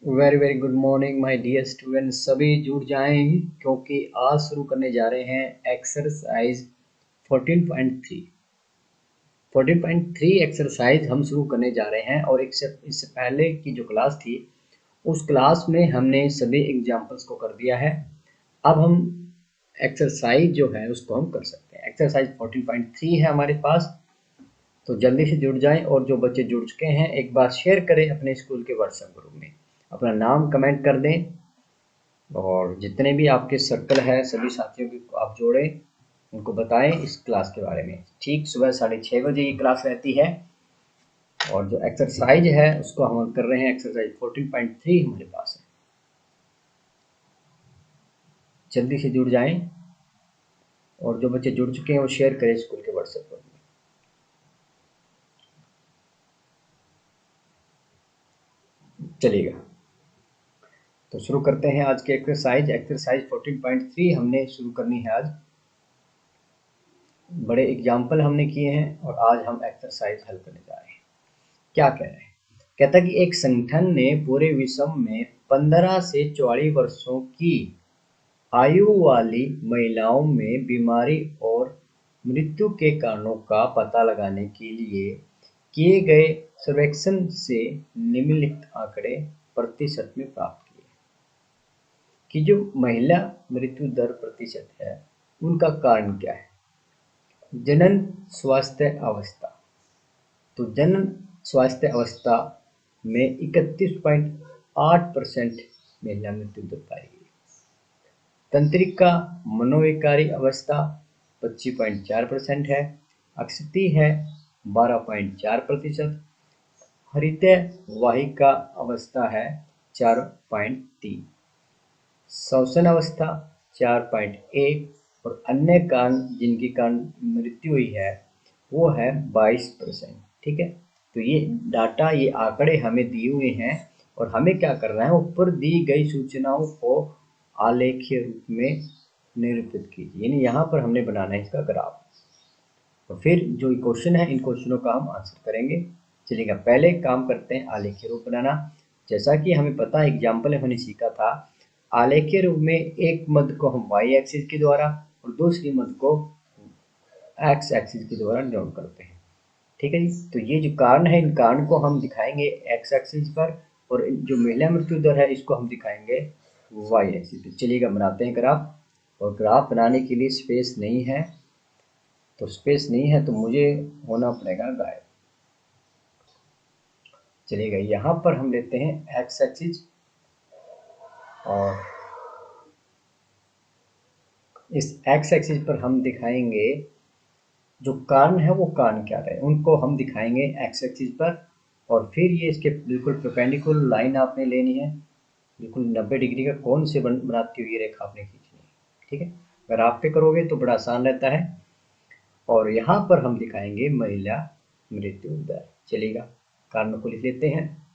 Very very good morning my dear student. सभी जुड़ जाएं क्योंकि आज शुरू करने जा रहे हैं एक्सरसाइज 14.3। 14.3 एक्सरसाइज हम शुरू करने जा रहे हैं। और इससे पहले की जो क्लास थी उस क्लास में हमने सभी एग्जाम्पल्स को कर दिया है। अब हम एक्सरसाइज जो है उसको हम कर सकते हैं। एक्सरसाइज 14.3 है हमारे पास, तो जल्दी से जुड़ जाएं। और जो बच्चे जुड़ चुके हैं एक बार शेयर करें अपने स्कूल के व्हाट्सएप ग्रुप में, अपना नाम कमेंट कर दें और जितने भी आपके सर्कल है सभी साथियों को आप जोड़ें, उनको बताएं इस क्लास के बारे में। ठीक सुबह 6:30 बजे ये क्लास रहती है। और जो एक्सरसाइज है उसको हम कर रहे हैं, एक्सरसाइज 14.3 हमारे पास है। जल्दी से जुड़ जाएं और जो बच्चे जुड़ चुके हैं वो शेयर करें स्कूल के व्हाट्सएप ग्रुप में। चलिएगा, तो शुरू करते हैं आज के एक्सरसाइज। एक्सरसाइज 14.3 हमने शुरू करनी है आज। बड़े एग्जाम्पल हमने किए हैं और आज हम एक्सरसाइज हल करने जा रहे हैं। क्या कह रहे हैं? कहता है कि एक संगठन ने पूरे विश्व में 15 से 44 वर्षों की आयु वाली महिलाओं में बीमारी और मृत्यु के कारणों का पता लगाने के लिए किए गए सर्वेक्षण से निम्नलिखित आंकड़े प्रतिशत में प्राप्त किए कि जो महिला मृत्यु दर प्रतिशत है उनका कारण क्या है। जनन स्वास्थ्य अवस्था, तो जनन स्वास्थ्य अवस्था में 31.8% महिला मृत्यु दर पाई गई। तंत्रिका मनोविकारी अवस्था 25.4% है। अक्षति है 12.4%। हृदय वाहिका अवस्था है 4.3। श्वसन अवस्था 4.1 और अन्य कारण जिनके कारण मृत्यु हुई है वो है 22%। ठीक है, तो ये डाटा, ये आंकड़े हमें दिए हुए हैं और हमें क्या करना है, ऊपर दी गई सूचनाओं को आलेखीय रूप में निरूपित कीजिए। यानी यहाँ पर हमने बनाना है इसका ग्राफ। तो फिर जो क्वेश्चन है इन क्वेश्चनों का हम आंसर करेंगे। चलिएगा, पहले काम करते हैं आलेखीय रूप बनाना। जैसा कि हमें पता है, एग्जाम्पल हमने सीखा था, आलेखीय रूप में एक मद को हम वाई एक्सिस के द्वारा और दूसरी मद को एक्स एक्सिस के द्वारा नोट करते हैं। ठीक है जी, तो ये जो कारण है इन कारण को हम दिखाएंगे एक्स एक्सिस पर और जो महिला मृत्यु दर है इसको हम दिखाएंगे वाई एक्सिस पे। चलिएगा बनाते हैं ग्राफ। और ग्राफ बनाने के लिए स्पेस नहीं है, तो स्पेस नहीं है तो मुझे होना पड़ेगा गायब। चलिएगा, यहाँ पर हम लेते हैं एक्स एक्सिस और इस एक्स एक्सिस पर हम दिखाएंगे जो कारण है वो कारण क्या रहे उनको हम दिखाएंगे एक्स एक्सिस पर। और फिर ये इसके बिल्कुल परपेंडिकुलर लाइन आपने लेनी है, बिल्कुल 90 डिग्री का कोण से बनाती हुई रेखा आपने खींचनी है। ठीक है, अगर आप पे करोगे तो बड़ा आसान रहता है। और यहाँ पर हम दिखाएंगे महिला मृत्यु दर। चलिएगा, कारण को लिख लेते हैं।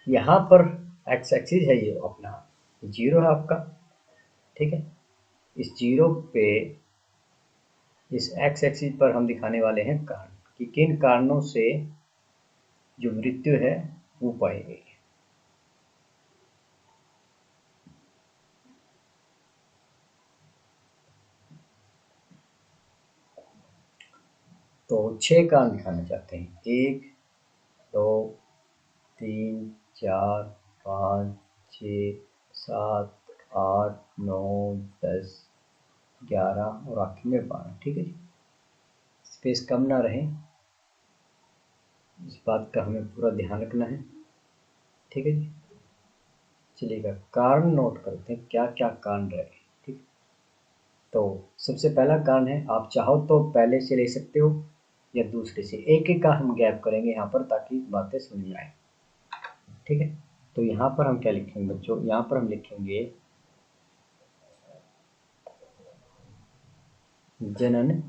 यहाँ पर एक्स एक्सिस है ये अपना, जीरो है आपका। ठीक है, इस जीरो पे इस एक्स एक्सिस पर हम दिखाने वाले हैं कारण कि किन कारणों से जो मृत्यु है वो पाई गई है। तो 6 कारण दिखाना चाहते हैं, 1 2 3 4 5 6 7 8 9 10 11 और आखिर में 12। ठीक है जी, स्पेस कम ना रहे, इस बात का हमें पूरा ध्यान रखना है। ठीक है जी, चलिएगा कारण नोट करते हैं क्या क्या कारण रहे। ठीक, तो सबसे पहला कारण है, आप चाहो तो पहले से ले सकते हो या दूसरे से, एक एक का हम गैप करेंगे यहाँ पर ताकि बातें समझ में आए। ठीक है, तो यहाँ पर हम क्या लिखेंगे बच्चों, यहाँ पर हम लिखेंगे जनन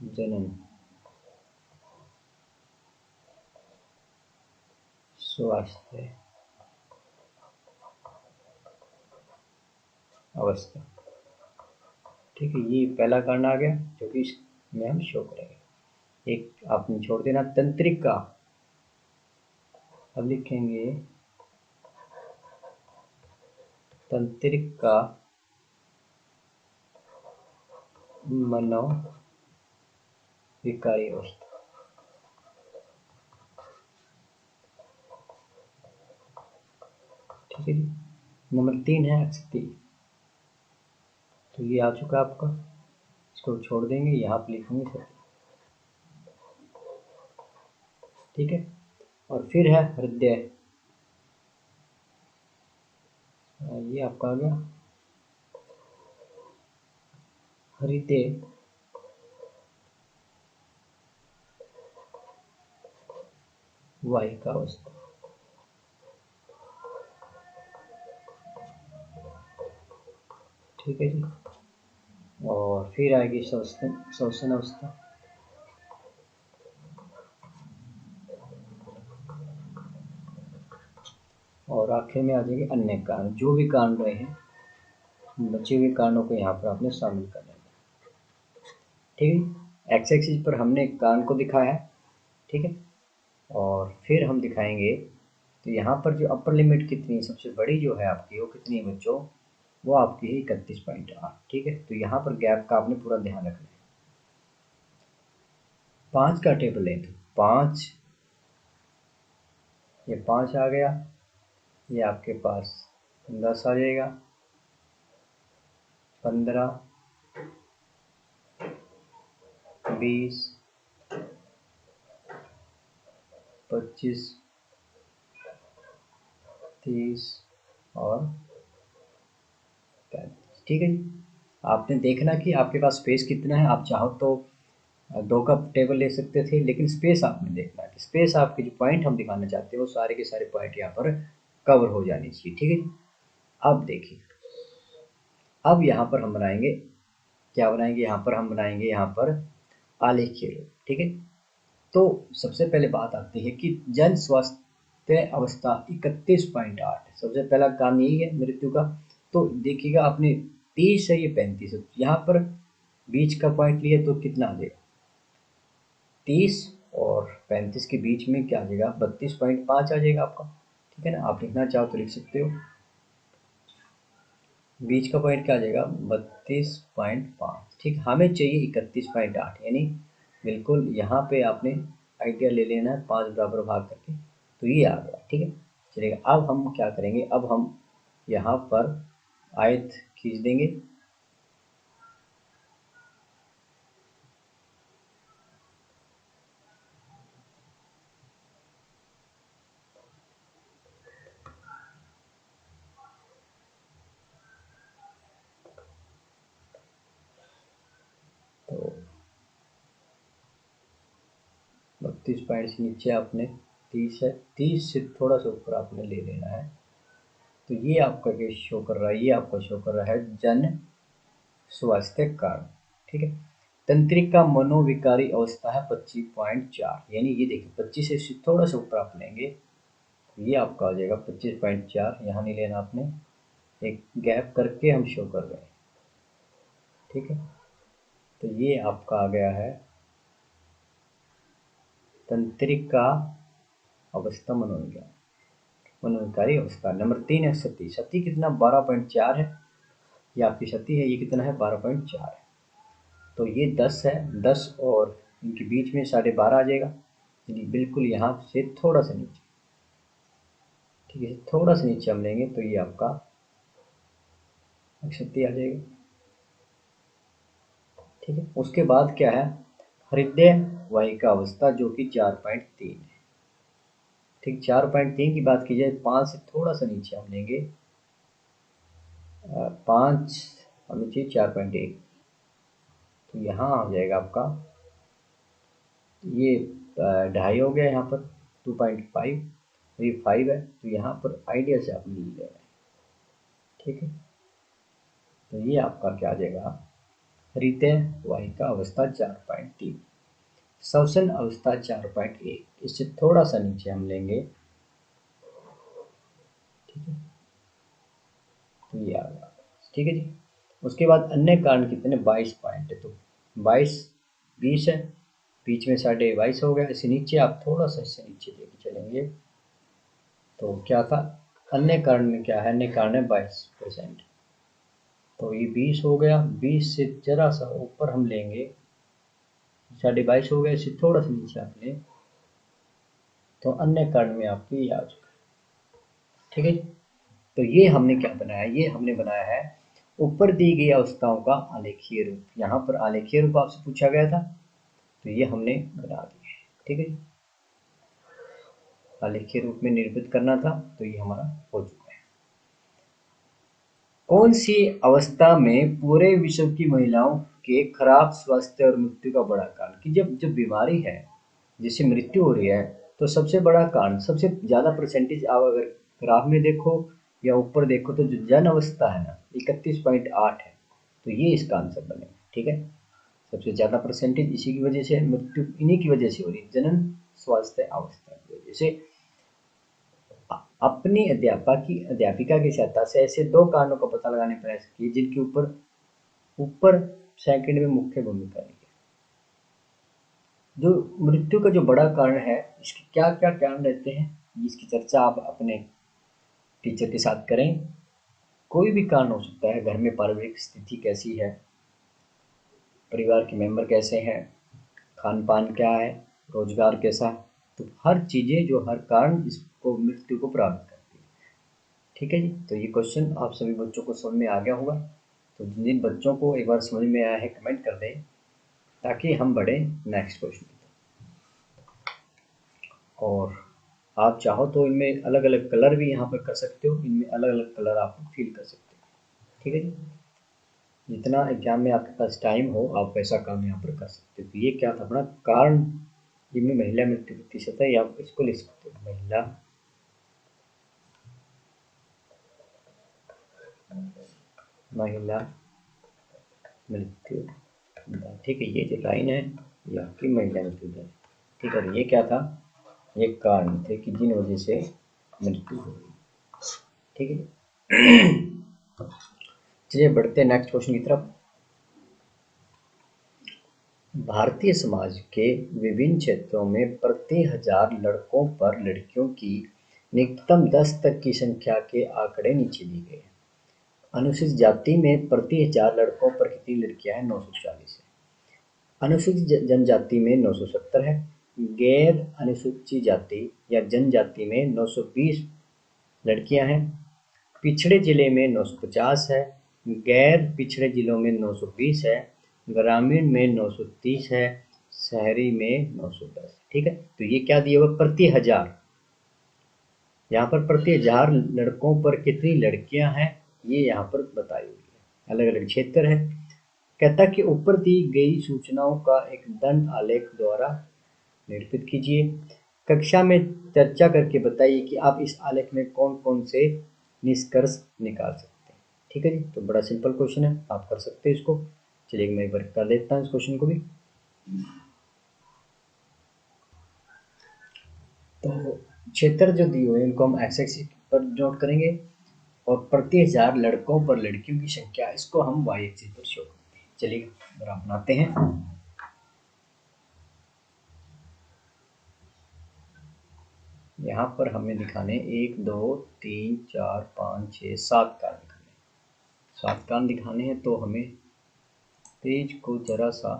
जनन स्वास्थ्य अवस्था। ठीक है, ये पहला कारण आ गया जो कि इसमें हम शो करेंगे। एक आपने छोड़ देना तंत्रिका। अब लिखेंगे तंत्रिका मनोविकारी अवस्था। ठीक है जी। नंबर 3 है अक्षति। तो ये आ चुका आपका, इसको छोड़ देंगे, यहाँ पे लिखेंगे सत्य। ठीक है। और फिर है हृदय, ये आपका आ गया हृदय वाहिका अवस्था। ठीक है जी। और फिर आएगी श्वसन अवस्था। और आखिर में आ जाएंगे अन्य कारण, जो भी कारण रहे हैं बचे हुए कारणों को यहाँ पर आपने शामिल कर लेना। ठीक है। एक्स एक्सिस पर हमने कारण को दिखाया है। ठीक है। और फिर हम दिखाएंगे, तो यहाँ पर जो अपर लिमिट कितनी है, सबसे बड़ी जो है आपकी, वो कितनी है बच्चों, वो आपकी है 31.8। ठीक है। तो यहाँ पर गैप का आपने पूरा ध्यान रखना है। 5 का टेबल लें तो 5, ये 5 आ गया, ये आपके पास 10 आ जाएगा, 15, 20, 25, 30 और 35। ठीक है जी। आपने देखना कि आपके पास स्पेस कितना है। आप चाहो तो 2 का टेबल ले सकते थे, लेकिन स्पेस आपने देखना है कि स्पेस आपके जो पॉइंट हम दिखाना चाहते हैं वो सारे के सारे पॉइंट यहाँ पर कवर हो जानी चाहिए। ठीक है जी। अब देखिए, अब यहाँ पर हम बनाएंगे, क्या बनाएंगे, यहाँ पर हम बनाएंगे यहाँ पर आलेखीय रूप। ठीक है। तो सबसे पहले बात आती है कि जन स्वास्थ्य अवस्था 31.8, सबसे पहला काम यही है मृत्यु का। तो देखिएगा आपने 30 है, ये 35 है, यहाँ पर बीच का पॉइंट लिया तो कितना आ जाएगा, 30 और 35 के बीच में क्या आ जाएगा, 32.5 आ जाएगा आपका। ठीक है ना। आप लिखना चाहो तो लिख सकते हो, बीच का पॉइंट क्या आ जाएगा, 32.5। ठीक, हमें चाहिए 31.8, यानी बिल्कुल यहाँ पे आपने आइडिया ले लेना है 5 बराबर भाग करके, तो ये आ गया। ठीक है। चलिए अब हम क्या करेंगे, अब हम यहाँ पर आयत खींच देंगे। तो 32 पॉइंट से नीचे आपने 30 है, 30 से थोड़ा सा ऊपर आपने ले लेना है। तो ये आपका ये शो कर रहा है, ये आपका शो कर रहा है जन स्वास्थ्य कार्ड। ठीक है। तंत्रिका मनोविकारी अवस्था है 25.4, यानी ये देखिए 25 से थोड़ा सा ऊपर आप लेंगे, ये आपका आ जाएगा 25.4। यहाँ नहीं लेना आपने, एक गैप करके हम शो कर रहे हैं। ठीक है। तो ये आपका आ गया है तंत्रिका अवस्था मनोविकारी अवस्था। नंबर 3 है सती। सती कितना, 12.4 है, ये आपकी सती है, ये कितना है, 12.4 है। तो ये 10 है, 10 और इनके बीच में 12.5 आ जाएगा, यानी बिल्कुल यहाँ से थोड़ा सा नीचे। ठीक है। थोड़ा सा नीचे हम लेंगे तो ये आपका 61 आ जाएगा। ठीक है। उसके बाद क्या है, हृदय वाहिका अवस्था जो कि 4.3 है। ठीक, 4.3 की बात की जाए, 5 से थोड़ा सा नीचे हम लेंगे, 5 हमें चाहिए 4.1, तो यहाँ आ जाएगा आपका ये 2.5 हो गया, यहाँ पर 2.5, ये 5 है, तो यहाँ पर आइडिया से आप ले लेना है। ठीक है। तो ये आपका क्या आ जाएगा, हृदय वाहिका अवस्था 4.3, श्वसन अवस्था 4.1, इससे थोड़ा सा नीचे हम लेंगे। ठीक है। तो ये आ गया। ठीक है जी। उसके बाद अन्य कारण कितने, 22 पॉइंट है, तो 22, 20 है, बीच में 22.5 हो गया। इससे नीचे आप थोड़ा सा इससे नीचे लेके चलेंगे तो क्या था, अन्य कारण में क्या है, अन्य कारण है 22%, तो ये 20 हो गया। 20 से जरा सा ऊपर हम लेंगे, 22.5 हो गया, इससे थोड़ा सा नीचे आप लें तो अन्य कारण में आपकी ये आ चुका है। ठीक है, तो ये हमने क्या बनाया, ये हमने बनाया है ऊपर दी गई अवस्थाओं का आलेखीय रूप। यहाँ पर आलेखीय रूप आपसे पूछा गया था तो ये हमने बना दिया है। ठीक है, आलेखीय रूप में निरूपित करना था तो ये हमारा हो चुका है। कौन सी अवस्था में पूरे विश्व की महिलाओं के खराब स्वास्थ्य और मृत्यु का बड़ा कारण, कि जब जब बीमारी है जिससे मृत्यु हो रही है तो सबसे बड़ा कारण, सबसे ज़्यादा परसेंटेज आप अगर ग्राफ में देखो या ऊपर देखो तो जो जन अवस्था है ना 31.8 है, तो ये इसका आंसर बनेगा। ठीक है, सबसे ज़्यादा परसेंटेज इसी की वजह से, मृत्यु इन्हीं की वजह से हो रही है, जनन स्वास्थ्य अवस्था की वजह से। अपनी अध्यापिका की सहायता से ऐसे 2 कारणों का पता लगाने का प्रयास किए जिनके ऊपर ऊपर सेकंड में मुख्य भूमिका ली है। जो मृत्यु का जो बड़ा कारण है, इसके क्या क्या कारण रहते हैं, इसकी चर्चा आप अपने टीचर के साथ करें। कोई भी कारण हो सकता है, घर में पारिवारिक स्थिति कैसी है, परिवार के मेंबर कैसे हैं, खान पान क्या है, रोजगार कैसा है, तो हर चीज़ें जो हर कारण इसको मृत्यु को प्रभावित करती है। ठीक है जी, तो ये क्वेश्चन आप सभी बच्चों को समझ में आ गया होगा। तो जिन बच्चों को एक बार समझ में आया है कमेंट कर दें ताकि हम बढ़े नेक्स्ट क्वेश्चन की तरफ। और आप चाहो तो इनमें अलग अलग कलर भी यहाँ पर कर सकते हो, इनमें अलग अलग कलर आप फील कर सकते हो। ठीक है जी, जितना एग्जाम में आपके पास टाइम हो आप वैसा काम यहाँ पर कर सकते हो। तो ये क्या था अपना कारण जिनमें महिला मृत्यु प्रतिशत है, या आप इसको लिख सकते हो महिला मृत्यु दर। ठीक है, ये जो लाइन है ये आपकी महिला मृत्यु दर। ठीक है, ये क्या था, ये कारण थे कि जिन वजह से मृत्यु हो गई। ठीक है, चलिए बढ़ते हैं नेक्स्ट क्वेश्चन की तरफ। भारतीय समाज के विभिन्न क्षेत्रों में प्रति 1000 लड़कों पर लड़कियों की निकटतम 10 तक की संख्या के आंकड़े नीचे दिए गए हैं। अनुसूचित जाति में प्रति 1000 लड़कों पर कितनी लड़कियां हैं, 940 है। अनुसूचित जनजाति में 970 है। गैर अनुसूचित जाति या जनजाति में 920 लड़कियां हैं। पिछड़े जिले में 950 है। गैर पिछड़े जिलों में 920 है। ग्रामीण में 930 है। शहरी में 910। ठीक है, तो ये क्या दिया हुआ, प्रति 1000, यहाँ पर प्रति 1000 लड़कों पर कितनी लड़कियां हैं ये यहाँ पर बताई हुई है, अलग अलग क्षेत्र है। कहता कि ऊपर दी गई सूचनाओं का एक दंड आलेख द्वारा निरूपित कीजिए। कक्षा में चर्चा करके बताइए कि आप इस आलेख में कौन कौन से निष्कर्ष निकाल सकते हैं। ठीक है जी, तो बड़ा सिंपल क्वेश्चन है, आप कर सकते हैं इसको। चलिए मैं एक बार कर देता हूँ इस क्वेश्चन को भी। तो क्षेत्र जो दिए हुए हैं इनको हम एक्स एक्सिस पर नोट करेंगे और प्रति 1000 लड़कों पर लड़कियों की संख्या इसको हम वाई एक्सिस पर शो करते हैं। चलिए ग्राफ बनाते हैं। यहाँ पर हमें दिखाने 1 2 3 4 5 6 7 कारण दिखाने, 7 कारण दिखाने हैं। तो हमें पेज को जरा सा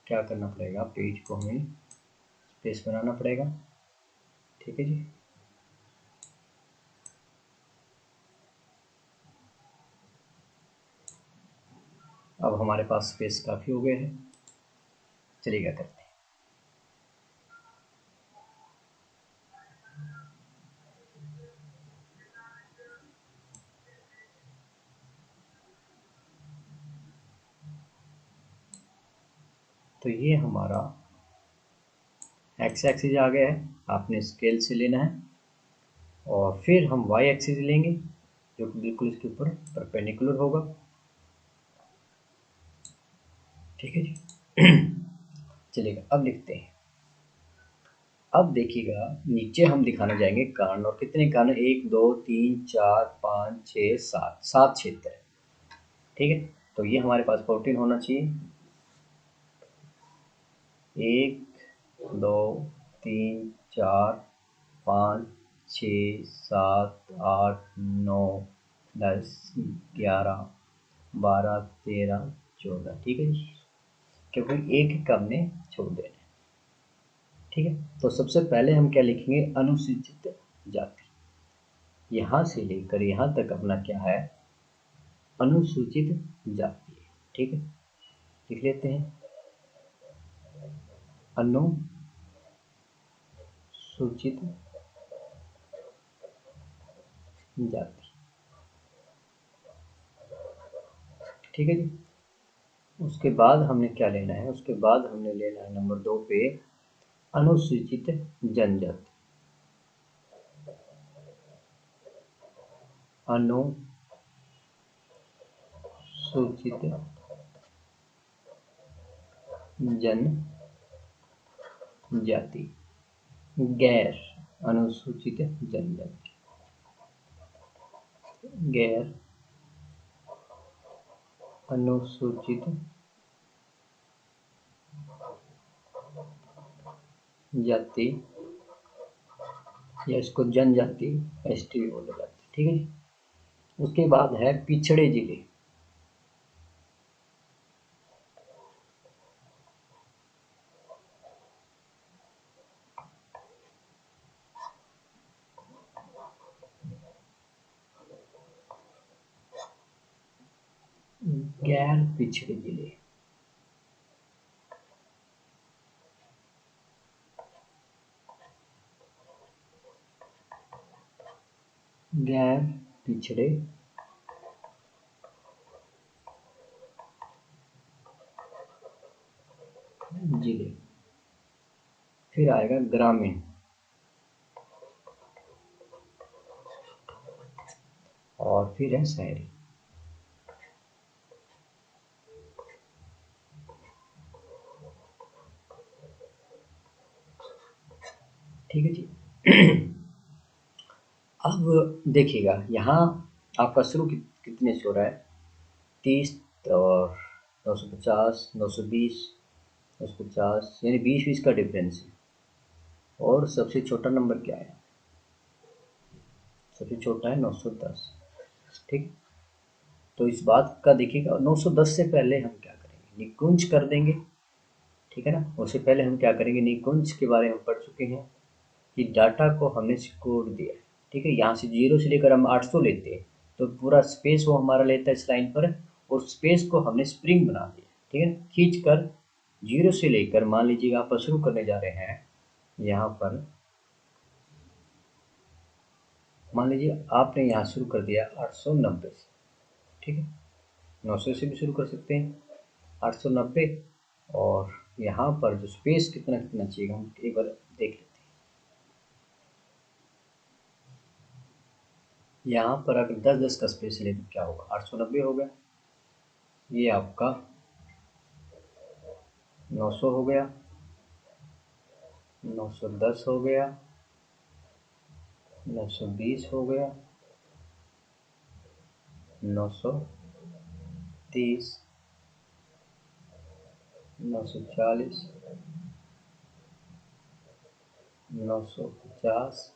क्या करना पड़ेगा, पेज को हमें स्पेस बनाना पड़ेगा। ठीक है जी, अब हमारे पास स्पेस काफ़ी हो गए हैं। चलिए क्या करते हैं, तो ये हमारा एक्स एक्सिस आ गया है, आपने स्केल से लेना है। और फिर हम वाई एक्सिस लेंगे जो कि बिल्कुल इसके ऊपर परपेंडिकुलर होगा। ठीक है जी, चलिएगा अब लिखते हैं। अब देखिएगा नीचे हम दिखाने जाएंगे कारण, और कितने कारण, 1 2 3 4 5 6 7, 7 क्षेत्र है। ठीक है, तो ये हमारे पास 14 होना चाहिए। 1 2 3 4 5 6 7 8 9 10 11 12 13 14, ठीक है जी, क्योंकि एक ही का हमने छोड़ देना है। ठीक है, तो सबसे पहले हम क्या लिखेंगे, अनुसूचित जाति। यहाँ से लेकर यहाँ तक अपना क्या है, अनुसूचित जाति है। ठीक है, लिख लेते हैं अनुसूचित जाति। ठीक है जी, उसके बाद हमने क्या लेना है, उसके बाद हमने लेना है नंबर 2 पे अनुसूचित जनजाति। अनुसूचित जनजाति, गैर अनुसूचित जनजाति, गैर अनुसूचित जाति, या इसको जनजाति एसटी बोला जाता है। ठीक है जी, उसके बाद है पिछड़े जिले। गैर पिछड़े जिले, गैर पिछड़े जिले, फिर आएगा ग्रामीण, और फिर है शहरी। ठीक है जी, अब देखिएगा यहाँ आपका शुरू कितने से हो रहा है, 30 और 950 920 950, यानी 20 का डिफरेंस है। और सबसे छोटा नंबर क्या है, सबसे छोटा है 910। ठीक, तो इस बात का देखिएगा 910 से पहले हम क्या करेंगे, निकुंज कर देंगे। ठीक है ना, उससे पहले हम क्या करेंगे, निकुंज के बारे में हम पढ़ चुके हैं कि डाटा को हमने सिकोड़ दिया है। ठीक है, यहाँ से 0 से लेकर हम 800 लेते हैं, तो पूरा स्पेस वो हमारा लेता है इस लाइन पर, और स्पेस को हमने स्प्रिंग बना दिया। ठीक है, खींच कर 0 से लेकर मान लीजिएगा आप शुरू करने जा रहे हैं यहाँ पर, मान लीजिए आपने यहाँ शुरू कर दिया 890 से। ठीक है, 900 से भी शुरू कर सकते हैं, 890, और यहाँ पर जो स्पेस कितना कितना चाहिए हम एक बार देख लेते हैं। यहाँ पर अगर 10-10 का स्पेस ले तो क्या होगा, 890 हो गया, ये आपका 900 हो गया, 910 हो गया, 920 हो गया, 930, 940, 950,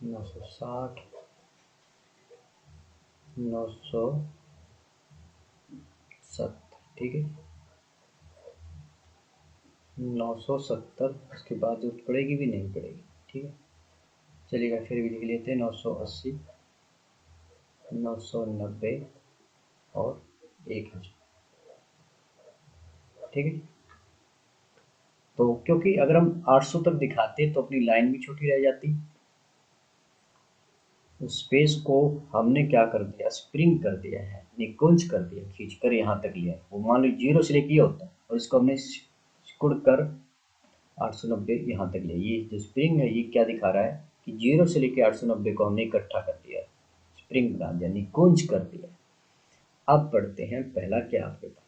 960, 970। ठीक है, 970, उसके बाद जो पड़ेगी भी नहीं पड़ेगी। ठीक है, चलिएगा फिर भी लिख लेते हैं 980, 990 और 1000। ठीक है, तो क्योंकि अगर हम 800 तक दिखाते तो अपनी लाइन भी छोटी रह जाती, उस स्पेस को हमने क्या कर दिया, स्प्रिंग कर दिया है, निकुंज कर दिया, खींच कर यहाँ तक लिया। वो मान लो 0 से लेके होता और इसको हमने सिकुड़ कर 890 यहाँ तक लिया। ये जो स्प्रिंग है ये क्या दिखा रहा है कि 0 से लेके 890 को हमने इकट्ठा कर दिया, स्प्रिंग बना दिया, निकुंज कर दिया। अब पढ़ते हैं पहला क्या आपके पास,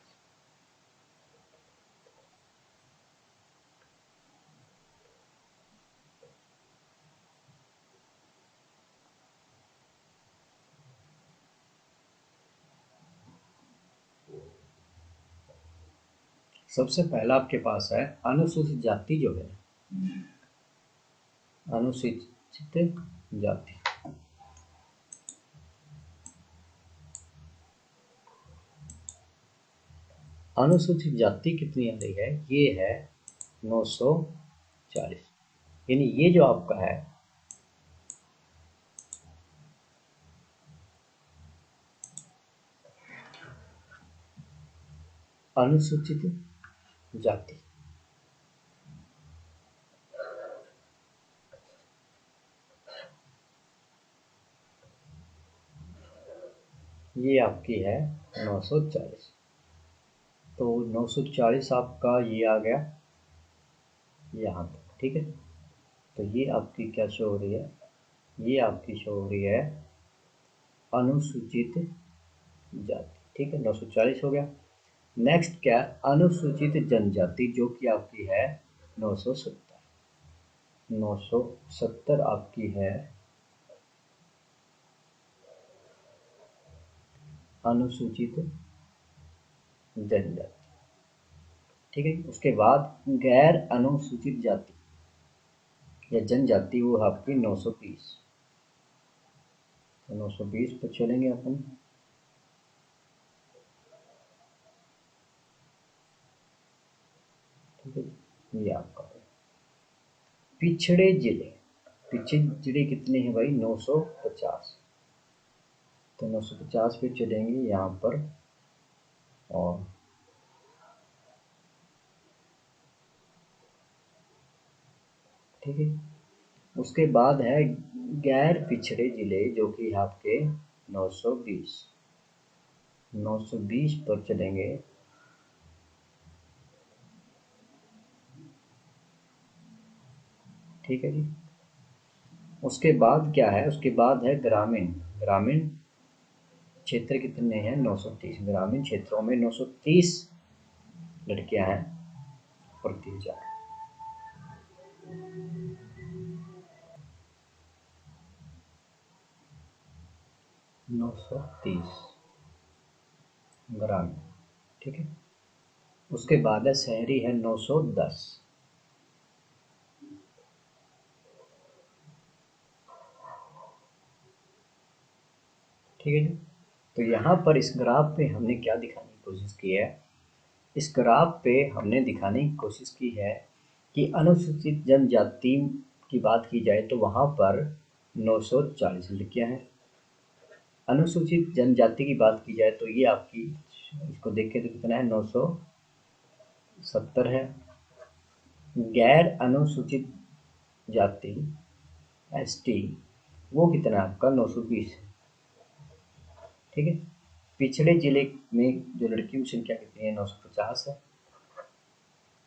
सबसे पहला आपके पास है अनुसूचित जाति जो है, अनुसूचित जाति। अनुसूचित जाति कितनी आ रही है, ये है 940। यानी ये जो आपका है अनुसूचित जाति, ये आपकी है 940। तो 940 आपका ये आ गया यहाँ तक, ठीक है। तो ये आपकी क्या शो हो रही है, ये आपकी शो हो रही है अनुसूचित जाति, ठीक है। 940 हो गया। नेक्स्ट क्या, अनुसूचित जनजाति, जो कि आपकी है 970। 970 आपकी है अनुसूचित जनजाति, ठीक है। उसके बाद गैर अनुसूचित जाति या जनजाति, वो आपकी 920। तो 920 पर चलेंगे अपन। ठीक है, ये आपका पिछड़े जिले। पिछड़े जिले कितने हैं भाई, 950। तो 950 पे चलेंगे यहाँ पर, और ठीक है। उसके बाद है गैर पिछड़े जिले, जो कि आपके 920। 920 पर चलेंगे, ठीक है जी। उसके बाद क्या है, उसके बाद है ग्रामीण। ग्रामीण क्षेत्र कितने हैं, 930। ग्रामीण क्षेत्रों में 930 लड़कियां हैं प्रति हजार। 930 ग्रामीण, ठीक है। उसके बाद है शहरी है 910। ठीक है जी। तो यहाँ पर इस ग्राफ पे हमने क्या दिखाने की कोशिश की है, इस ग्राफ पे हमने दिखाने की कोशिश की है कि अनुसूचित जनजाति की बात की जाए तो वहाँ पर 940 लड़कियाँ हैं। अनुसूचित जनजाति की बात की जाए तो ये आपकी, इसको देख के तो कितना है, 970 है। गैर अनुसूचित जाति एसटी, वो कितना है आपका, 920, ठीक है। पिछड़े जिले में जो लड़कियों की संख्या कितनी है, 950 है।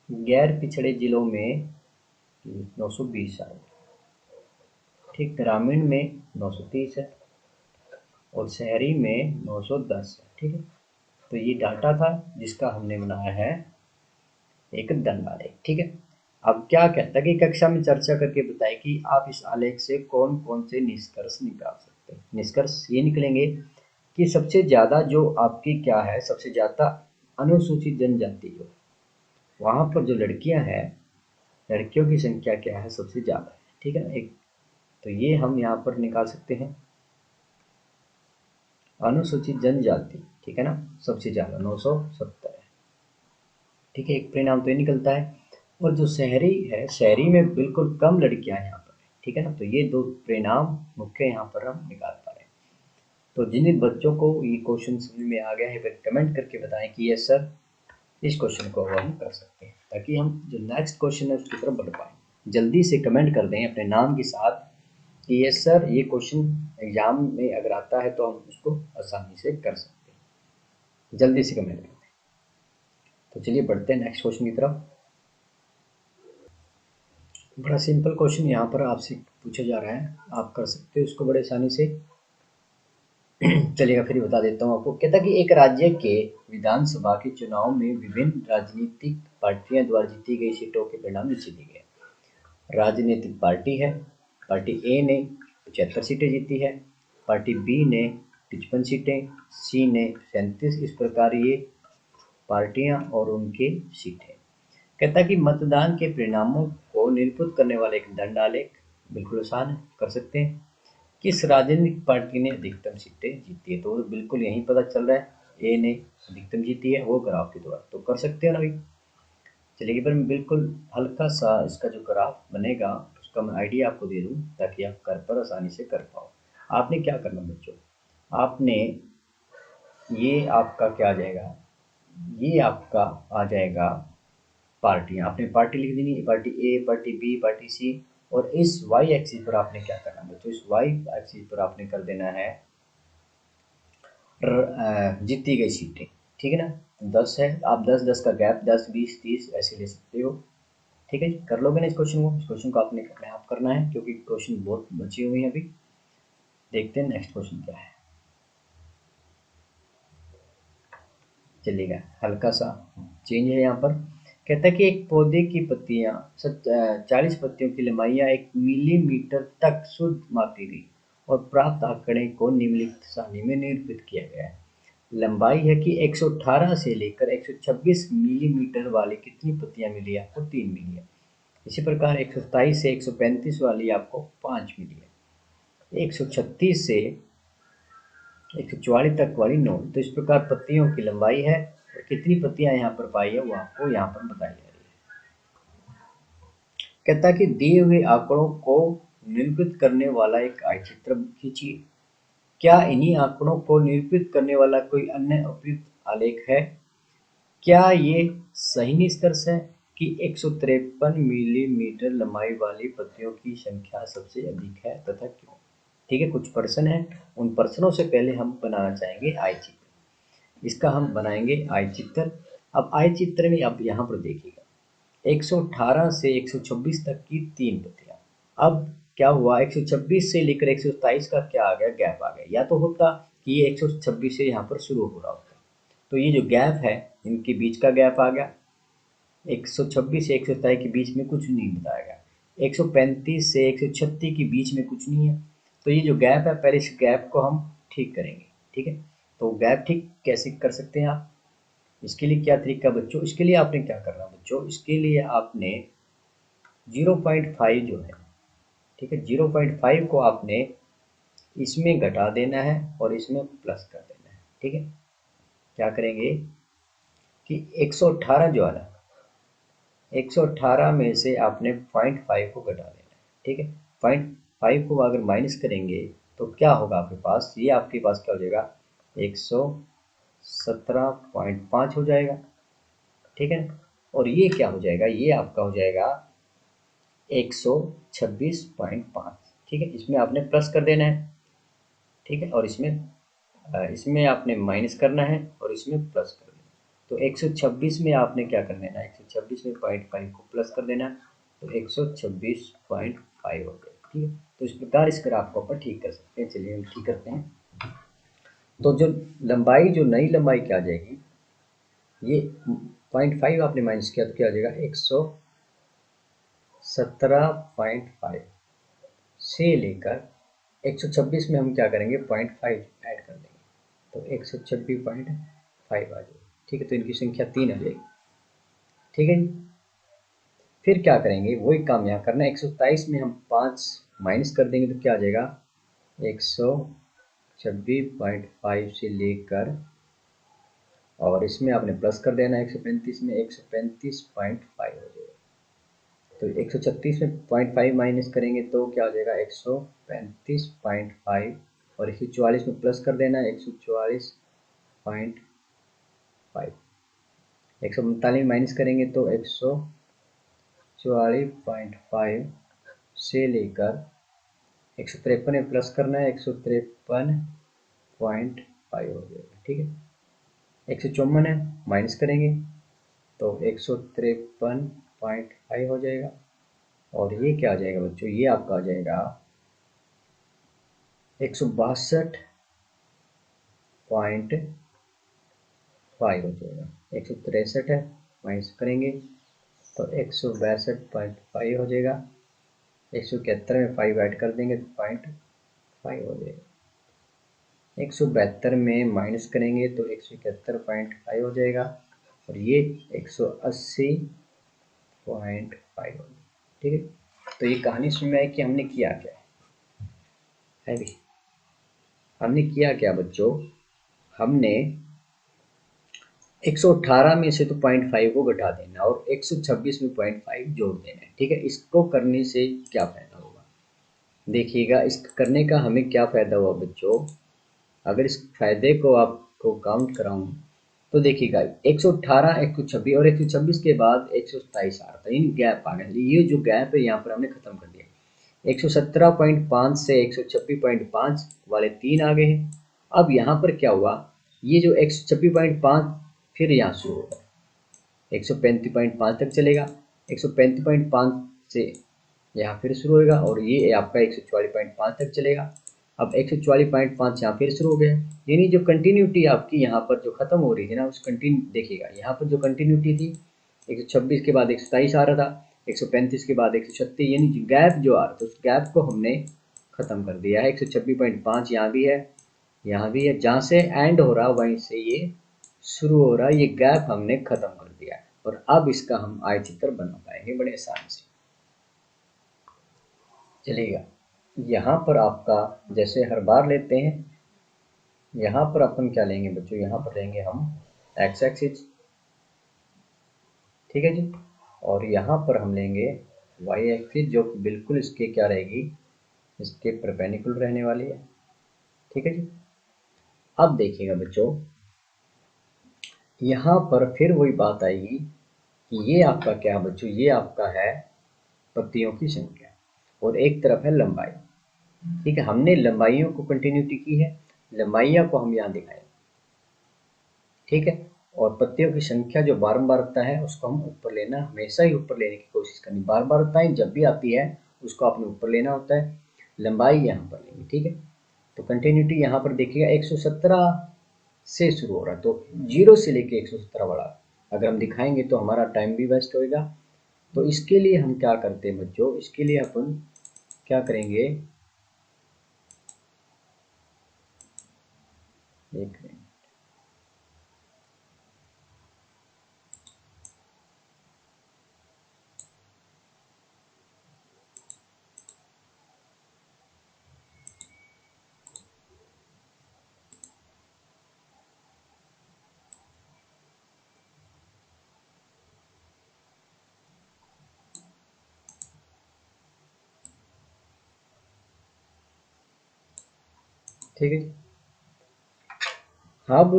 गैर पिछड़े जिलों में 920 आए, ठीक। ग्रामीण में 930 है और शहरी में 910 है, ठीक है। तो ये डाटा था जिसका हमने बनाया है एक दंड आलेख, ठीक है। अब क्या कहता है कि कक्षा में चर्चा करके बताएं कि आप इस आलेख से कौन कौन से निष्कर्ष निकाल सकते हैं। निष्कर्ष ये निकलेंगे कि सबसे ज़्यादा जो आपकी क्या है, सबसे ज़्यादा अनुसूचित जनजाति जो वहाँ पर जो लड़कियाँ हैं, लड़कियों की संख्या क्या है, सबसे ज़्यादा है, ठीक है। एक तो ये हम यहाँ पर निकाल सकते हैं अनुसूचित जनजाति, ठीक है ना, सबसे ज़्यादा 970 है, ठीक है। एक परिणाम तो ये निकलता है। और जो शहरी है, शहरी में बिल्कुल कम लड़कियां यहाँ पर है, ठीक है ना। तो ये दो परिणाम मुख्य यहाँ पर हम निकाल पा रहे हैं। तो जिन बच्चों को ये क्वेश्चन समझ में आ गया है वे कमेंट करके बताएं कि ये सर इस क्वेश्चन को हम कर सकते हैं, ताकि हम जो नेक्स्ट क्वेश्चन है उसकी तरफ बढ़ पाएँ। जल्दी से कमेंट कर दें अपने नाम के साथ कि यस सर ये क्वेश्चन एग्जाम में अगर आता है तो हम उसको आसानी से कर सकते हैं। जल्दी से कमेंट कर दें। तो चलिए बढ़ते हैं नेक्स्ट क्वेश्चन की तरफ। बड़ा सिंपल क्वेश्चन यहाँ पर आपसे पूछा जा रहा है, आप कर सकते हो इसको बड़े आसानी से। चलिएगा फिर बता देता हूँ आपको। कहता कि एक राज्य के विधानसभा के चुनाव में विभिन्न राजनीतिक पार्टियों द्वारा जीती गई सीटों के परिणाम नीचे दिए गए। राजनीतिक पार्टी है, पार्टी ए ने 75 सीटें जीती है, पार्टी बी ने 55 सीटें, सी ने 37, इस प्रकार ये पार्टियां और उनके सीटें। कहता है कि मतदान के परिणामों को निरूपित करने वाला एक दंड आलेख, बिल्कुल आसान है, कर सकते हैं। किस राजनीतिक पार्टी ने अधिकतम सीटें जीती है, तो बिल्कुल यही पता चल रहा है, ए ने अधिकतम जीती है, वो ग्राफ के द्वारा तो कर सकते हैं ना भाई। चलिए पर मैं बिल्कुल हल्का सा इसका जो ग्राफ बनेगा उसका मैं आइडिया आपको दे दूं ताकि आप घर पर आसानी से कर पाओ। आपने क्या करना बच्चों, आपने ये आपका क्या आ जाएगा, ये आपका आ जाएगा पार्टियां, आपने पार्टी लिख देनी, पार्टी ए, पार्टी बी, पार्टी सी। और इस वाई एक्सिस पर आपने क्या करना बच्चों, इस वाई एक्सिस पर आपने कर देना है जीती गई सीटें, ठीक है ना। 10 है, आप 10 10 का गैप 10 20 30 ऐसे ले सकते हो, ठीक है जी। कर लोगे ना इस क्वेश्चन को आपने अपने आप करना है क्योंकि क्वेश्चन बहुत बचे हुए हैं अभी। देखते हैं नेक्स्ट क्वेश्चन क्या है। चलिएगा हल्का सा चेंज है यहाँ पर। कहता है कि एक पौधे की पत्तियां 40 पत्तियों की लंबाइयां 1 मिलीमीटर तक शुद्ध मापी गई और प्राप्त आंकड़े को निम्नलिखित सारणी में निरूपित किया गया है। लंबाई है कि 118 से लेकर 126 मिलीमीटर वाली कितनी पत्तियां मिली आपको, 3 मिली है। इसी प्रकार 127 से 135 वाली आपको 5 मिली है। 136 से 144 तक वाली 9। तो इस प्रकार पत्तियों की लंबाई है और कितनी पत्तियां यहाँ पर पाई है वो आपको यहाँ पर बताई जा रही है। कहता है कि दिए हुए आंकड़ों को निरूपित करने वाला एक आय चित्र खींचिए। क्या इन्हीं आंकड़ों को निरूपित करने वाला कोई अन्य उपयुक्त आलेख है? क्या ये सही निष्कर्ष है कि 153 मिलीमीटर लंबाई वाली पत्तियों की संख्या सबसे अधिक है तथा क्यों? ठीक है, कुछ प्रश्न है, उन प्रश्नों से पहले हम बनाना चाहेंगे आय चित्र। इसका हम बनाएंगे आय चित्र। अब आय चित्र में अब यहाँ पर देखिएगा 118 से 126 तक की 3 पत्तियां। अब क्या हुआ, 126 से लेकर 127 का क्या आ गया, गैप आ गया। या तो होता कि ये 126 से यहाँ पर शुरू हो रहा होता, तो ये जो गैप है इनके बीच का गैप आ गया। 126 से 127 के बीच में कुछ नहीं बताया गया। 135 से 136 के बीच में कुछ नहीं है। तो ये जो गैप है पहले इस गैप को हम ठीक करेंगे, ठीक है। तो गैप ठीक कैसे कर सकते हैं आप, इसके लिए क्या तरीका बच्चों, इसके लिए आपने क्या करना बच्चों, इसके लिए आपने 0.5 जो है, ठीक है, 0.5 को आपने इसमें घटा देना है और इसमें प्लस कर देना है, ठीक है। क्या करेंगे कि 118 जो है ना, 118 में से आपने 0.5 को घटा देना है, ठीक है। 0.5 को अगर माइनस करेंगे तो क्या होगा आपके पास, ये आपके पास क्या हो जाएगा, 117.5 हो जाएगा, ठीक है। और ये क्या हो जाएगा, ये आपका हो जाएगा 126.5, ठीक है। इसमें आपने प्लस कर देना है, ठीक है, और इसमें आपने माइनस करना है और इसमें प्लस कर देना है। तो 126 में आपने क्या कर देना है, 126 में 0.5 को प्लस कर देना है, तो 126.5 हो गया, ठीक है। तो इस प्रकार इस ग्राफ को अपन ठीक कर सकते हैं। चलिए हम ठीक करते हैं। तो जो लंबाई, जो नई लंबाई क्या आ जाएगी, ये 0.5 आपने माइनस किया तो क्या आ जाएगा, 117.5 से लेकर 126 में हम क्या करेंगे, 0.5 ऐड कर देंगे, तो 126.5 आ जाएगी, ठीक है। तो इनकी संख्या 3 आ जाएगी, ठीक है जी। फिर क्या करेंगे, वही काम यहाँ करना है। 127 में हम 5 माइनस कर देंगे तो क्या आ जाएगा, 126.5 से लेकर, और इसमें आपने प्लस कर देना है 135 में, 135.5 हो जाएगा। तो 136 में 0.5 माइनस करेंगे तो क्या हो जाएगा, 135.5, और 144 में प्लस कर देना है 144.5। 145 में माइनस करेंगे तो 144.5 से लेकर 153 में प्लस करना है 153.5 हो जाएगा, ठीक है। 154 है, माइनस करेंगे तो 153.5 हो जाएगा। और ये क्या आ जाएगा बच्चों, ये आपका आ जाएगा 162.5 हो जाएगा। 163 है, माइनस करेंगे तो 162.5 हो जाएगा। 171 में 5 ऐड कर देंगे तो 0.5 हो जाएगा। 172 में माइनस करेंगे तो 171.5 हो जाएगा। और ये 180.5। ठीक है, तो ये कहानी समझ में आई कि हमने किया क्या है भी। हमने किया क्या बच्चों, हमने 118 में से तो 0.5 को घटा देना और 126 में 0.5 जोड़ देना है। ठीक है, इसको करने से क्या फायदा होगा, देखिएगा इस करने का हमें क्या फायदा हुआ बच्चों। अगर इस फायदे को आपको काउंट कराऊं तो देखिएगा 118, 126 और 126 के बाद 127 आ रहा था, इन गैप आ गया। ये जो गैप है यहाँ पर हमने खत्म कर दिया। 117.5 से 126.5 वाले 3 आ गए हैं। अब यहाँ पर क्या हुआ, ये जो 126.5 फिर यहाँ शुरू होगा, 135.5 तक चलेगा, 135.5 से यहाँ फिर शुरू होगा और ये आपका 144.5 तक चलेगा। अब 144.5 यहाँ फिर शुरू हो गया, यानी जो कंटिन्यूटी आपकी यहाँ पर जो खत्म हो रही थी ना, उस कंटिन्यू देखिएगा यहाँ पर जो कंटिन्यूटी थी 126 के बाद 127 आ रहा था, 135 के बाद 136, यानी जो गैप जो आ रहा था उस गैप को हमने खत्म कर दिया है। 126.5 यहाँ भी है, यहाँ भी है, जहाँ से एंड हो रहा वहीं से ये शुरू हो रहा है, ये गैप हमने खत्म कर दिया है। और अब इसका हम आयतचित्र बना पाएंगे बड़े आसानी से। चलिएगा, यहाँ पर आपका जैसे हर बार लेते हैं, यहाँ पर अपन क्या लेंगे बच्चों, यहाँ पर लेंगे हम एक्स एक्सिस। ठीक है जी, और यहाँ पर हम लेंगे वाई एक्सिस जो बिल्कुल इसके क्या रहेगी, इसके परपेंडिकुलर रहने वाली है। ठीक है जी, अब देखिएगा बच्चों यहाँ पर फिर वही बात आएगी कि ये आपका क्या है बच्चों, ये आपका है पत्तियों की संख्या और एक तरफ है लंबाई। ठीक है, हमने लंबाइयों को कंटिन्यूटी की है, लंबाइयों को हम यहाँ दिखाएंगे। ठीक है, और पत्तियों की संख्या जो बारंबार आता है उसको हम ऊपर लेना, हमेशा ही ऊपर लेने की कोशिश करनी। बार बार आता है जब भी आती है उसको आपने ऊपर लेना होता है, लंबाई यहाँ पर लेंगे। ठीक है, तो कंटिन्यूटी यहाँ पर देखिएगा 117 से शुरू हो रहा है, तो 0 से लेके 117 वाला अगर हम दिखाएंगे तो हमारा टाइम भी वेस्ट होएगा। तो इसके लिए हम क्या करते हैं बच्चों, इसके लिए अपन क्या करेंगे, एक मिनट, ठीक है। अब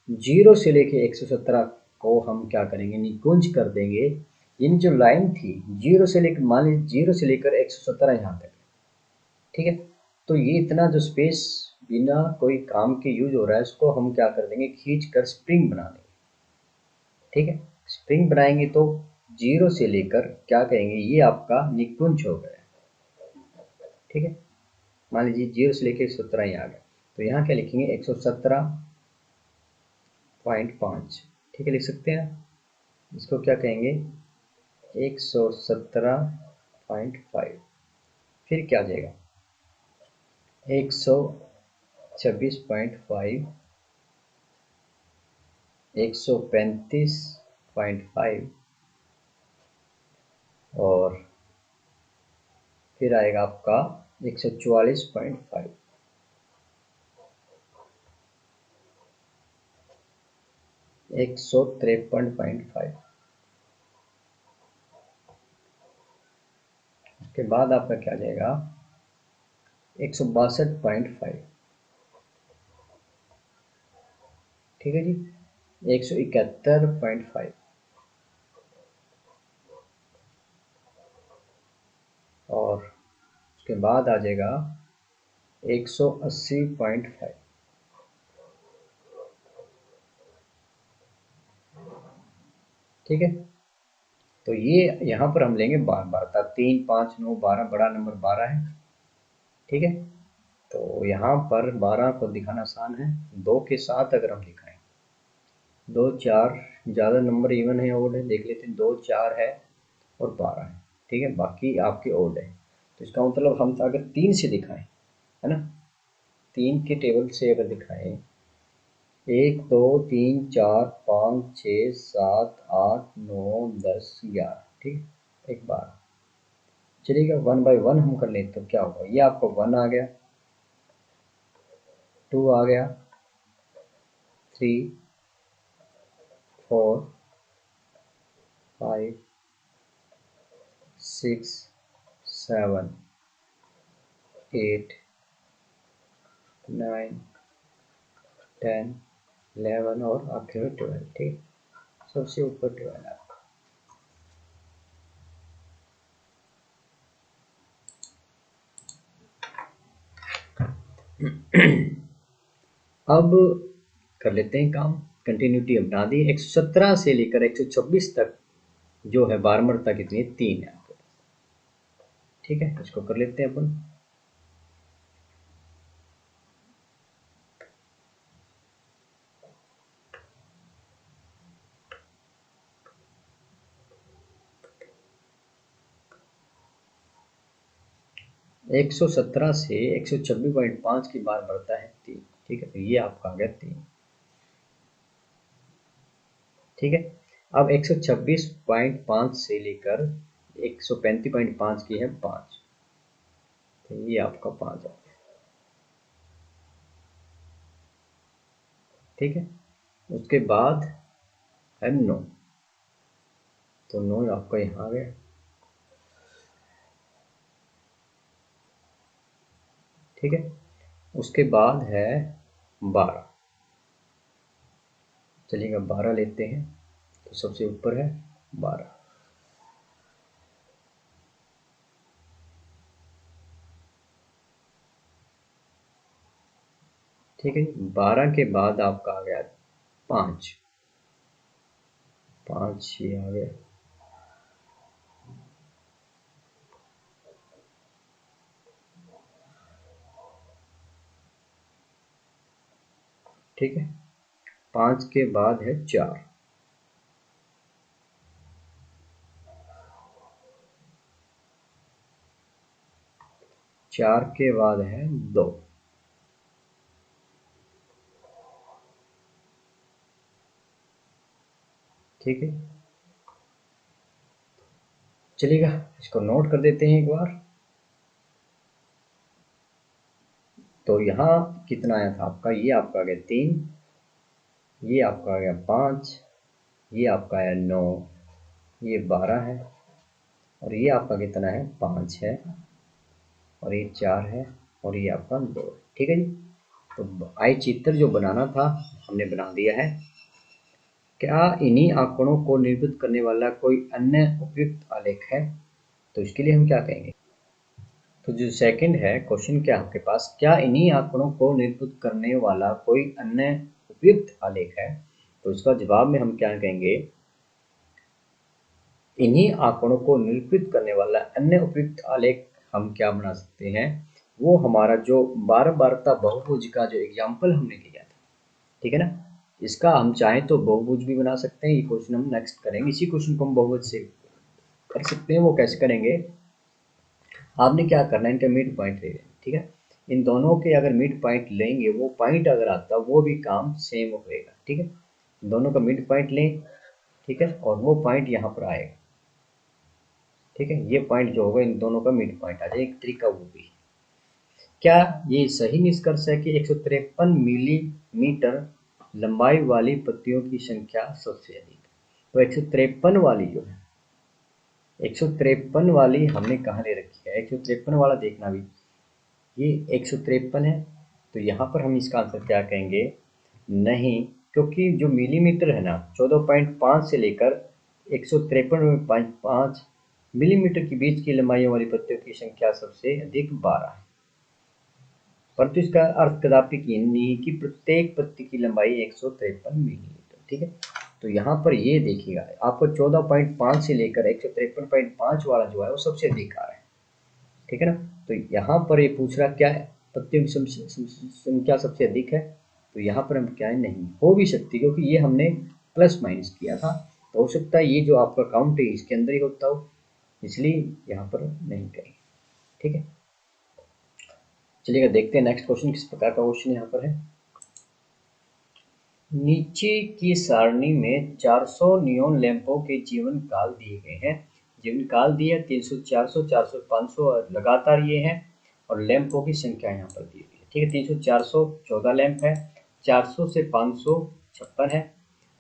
0 से लेके 117 को हम क्या करेंगे, निकुंज कर देंगे। इन जो लाइन थी 0 से लेकर, मान लीजिए 0 से लेकर 117 यहाँ तक, ठीक है, तो ये इतना जो स्पेस बिना कोई काम के यूज हो रहा है उसको हम क्या कर देंगे, खींच कर स्प्रिंग बना देंगे। ठीक है, स्प्रिंग बनाएंगे तो 0 से लेकर क्या कहेंगे, ये आपका निकुंज हो गया। ठीक है, मान लीजिए 0 से लेकर 117 यहाँ आ गया, तो यहाँ क्या लिखेंगे 117.5। ठीक है, लिख सकते हैं, इसको क्या कहेंगे 117.5। फिर क्या आ जाएगा 126.5, 135.5 और फिर आएगा आपका 144.5। 153.5, उसके बाद आपका क्या जाएगा 162.5। ठीक है जी, 171.5 और उसके बाद आ जाएगा 180.5। ठीक है, तो ये यहाँ पर हम लेंगे 12 था, 3, 5, 9, 12, बड़ा नंबर 12 है। ठीक है, तो यहाँ पर 12 को दिखाना आसान है, 2 के साथ अगर हम दिखाएं, 2, 4 ज़्यादा नंबर इवन है ओड है, देख लेते हैं, 2, 4 है और 12 है। ठीक है, बाकी आपके ओड है, तो इसका मतलब हम अगर 3 से दिखाएं, है ना, 3 के टेबल से अगर दिखाएं 1 2 3 4 5 6 7 8 9 10 11, ठीक, एक बार चलिएगा 1 बाई 1 हम कर लें तो क्या होगा, ये आपको 1 आ गया, 2 आ गया, 3 4 5 6 7 8 9 10 11 और आखिर में 12, ठीक, सबसे ऊपर 12 है। अब कर लेते हैं काम, कंटिन्यूटी हम बना दी, 117 से लेकर 126 तक जो है बारंबारता कितनी है, 3 है आपके पास, ठीक है, इसको कर लेते हैं अपन। 117 से 126.5 की बार बढ़ता है 3, ठीक है, तो ये आपका आ गया 3, ठीक है। अब 126.5 से लेकर 135.5 की है 5, तो ये आपका 5 आ गया, ठीक है। उसके बाद है 9, तो 9 आपका यहाँ आ गया, ठीक है। उसके बाद है 12, चलिएगा 12 लेते हैं, तो सबसे ऊपर है 12, ठीक है। 12 के बाद आपका आ गया 5, 5 ये आ गया, ठीक है। 5 के बाद है 4, 4 के बाद है 2, ठीक है। चलिएगा इसको नोट कर देते हैं एक बार, तो यहाँ कितना आया था आपका, ये आपका आ गया 3, ये आपका आ गया 5, ये आपका आया 9, ये 12 है, और ये आपका कितना है 5 है, और ये 4 है, और ये आपका 2 है, ठीक है जी। तो आई चित्र जो बनाना था हमने बना दिया है। क्या इन्हीं आंकड़ों को निरूपित करने वाला कोई अन्य उपयुक्त आलेख है, तो इसके लिए हम क्या कहेंगे, तो जो सेकंड है क्वेश्चन, क्या आपके पास क्या इन्हीं आंकड़ों को निरूपित करने वाला कोई अन्य उपयुक्त आलेख है, तो इसका जवाब में हम क्या कहेंगे, इन्हीं आंकड़ों को निरूपित करने वाला अन्य उपयुक्त आलेख हम क्या बना सकते हैं, वो हमारा जो बारंबारता बहुभुज का जो एग्जाम्पल हमने लिया था, ठीक है ना, इसका हम चाहें तो बहुभुज भी बना सकते हैं, ये क्वेश्चन हम नेक्स्ट करेंगे, इसी क्वेश्चन को हम बहुभुज से कर सकते हैं, वो कैसे करेंगे, आपने क्या करना है, इनका मिड पॉइंट ले लेना, ठीक है। इन दोनों के अगर मिड पॉइंट लेंगे, वो पॉइंट अगर आता वो भी काम सेम होएगा, ठीक है। दोनों का मिड पॉइंट लें, ठीक है, और वो पॉइंट यहाँ पर आएगा, ठीक है, ये पॉइंट जो होगा इन दोनों का मिड पॉइंट आ जाएगा, एक तरीका वो भी। क्या ये सही निष्कर्ष है कि 153 मिलीमीटर लंबाई वाली पत्तियों की संख्या सबसे अधिक, तो 153 वाली जो है, 153 वाली हमने कहाँ ले रखी है, 153 वाला देखना भी, ये 153 है, तो यहाँ पर हम इसका आंसर क्या कहेंगे, नहीं, क्योंकि जो मिलीमीटर है ना 14.5 से लेकर 153.5 मिलीमीटर के बीच की लंबाइयों वाली पत्तियों की संख्या सबसे अधिक 12 है, परंतु इसका अर्थ कदापि ये नहीं कि प्रत्येक पत्ती की लंबाई 153 मिलीमीटर, ठीक है। तो यहाँ पर ये देखिएगा आपको 14.5 से लेकर 153.5 वाला जो है वो सबसे अधिक आ रहा है, ठीक है ना। तो यहाँ पर ये पूछ रहा क्या है, पत्तियों की संख्या सबसे अधिक है, तो यहाँ पर हम क्या है, नहीं हो भी सकती, क्योंकि ये हमने प्लस माइनस किया था, तो हो सकता है ये जो आपका काउंट है इसके अंदर ही होता हो, इसलिए यहाँ पर नहीं करेंगे, ठीक है। चलिएगा देखते हैं नेक्स्ट क्वेश्चन किस प्रकार का क्वेश्चन यहाँ पर है। नीचे की सारणी में 400 नियॉन लैंपों के जीवन काल दिए गए हैं। जीवन काल दिया 300, 400, 400, 500 और लगातार ये हैं, और लैंपों की संख्या यहाँ पर दी हुई है। ठीक है, 300, 400 14 लैंप है, 400 से 500 56 है,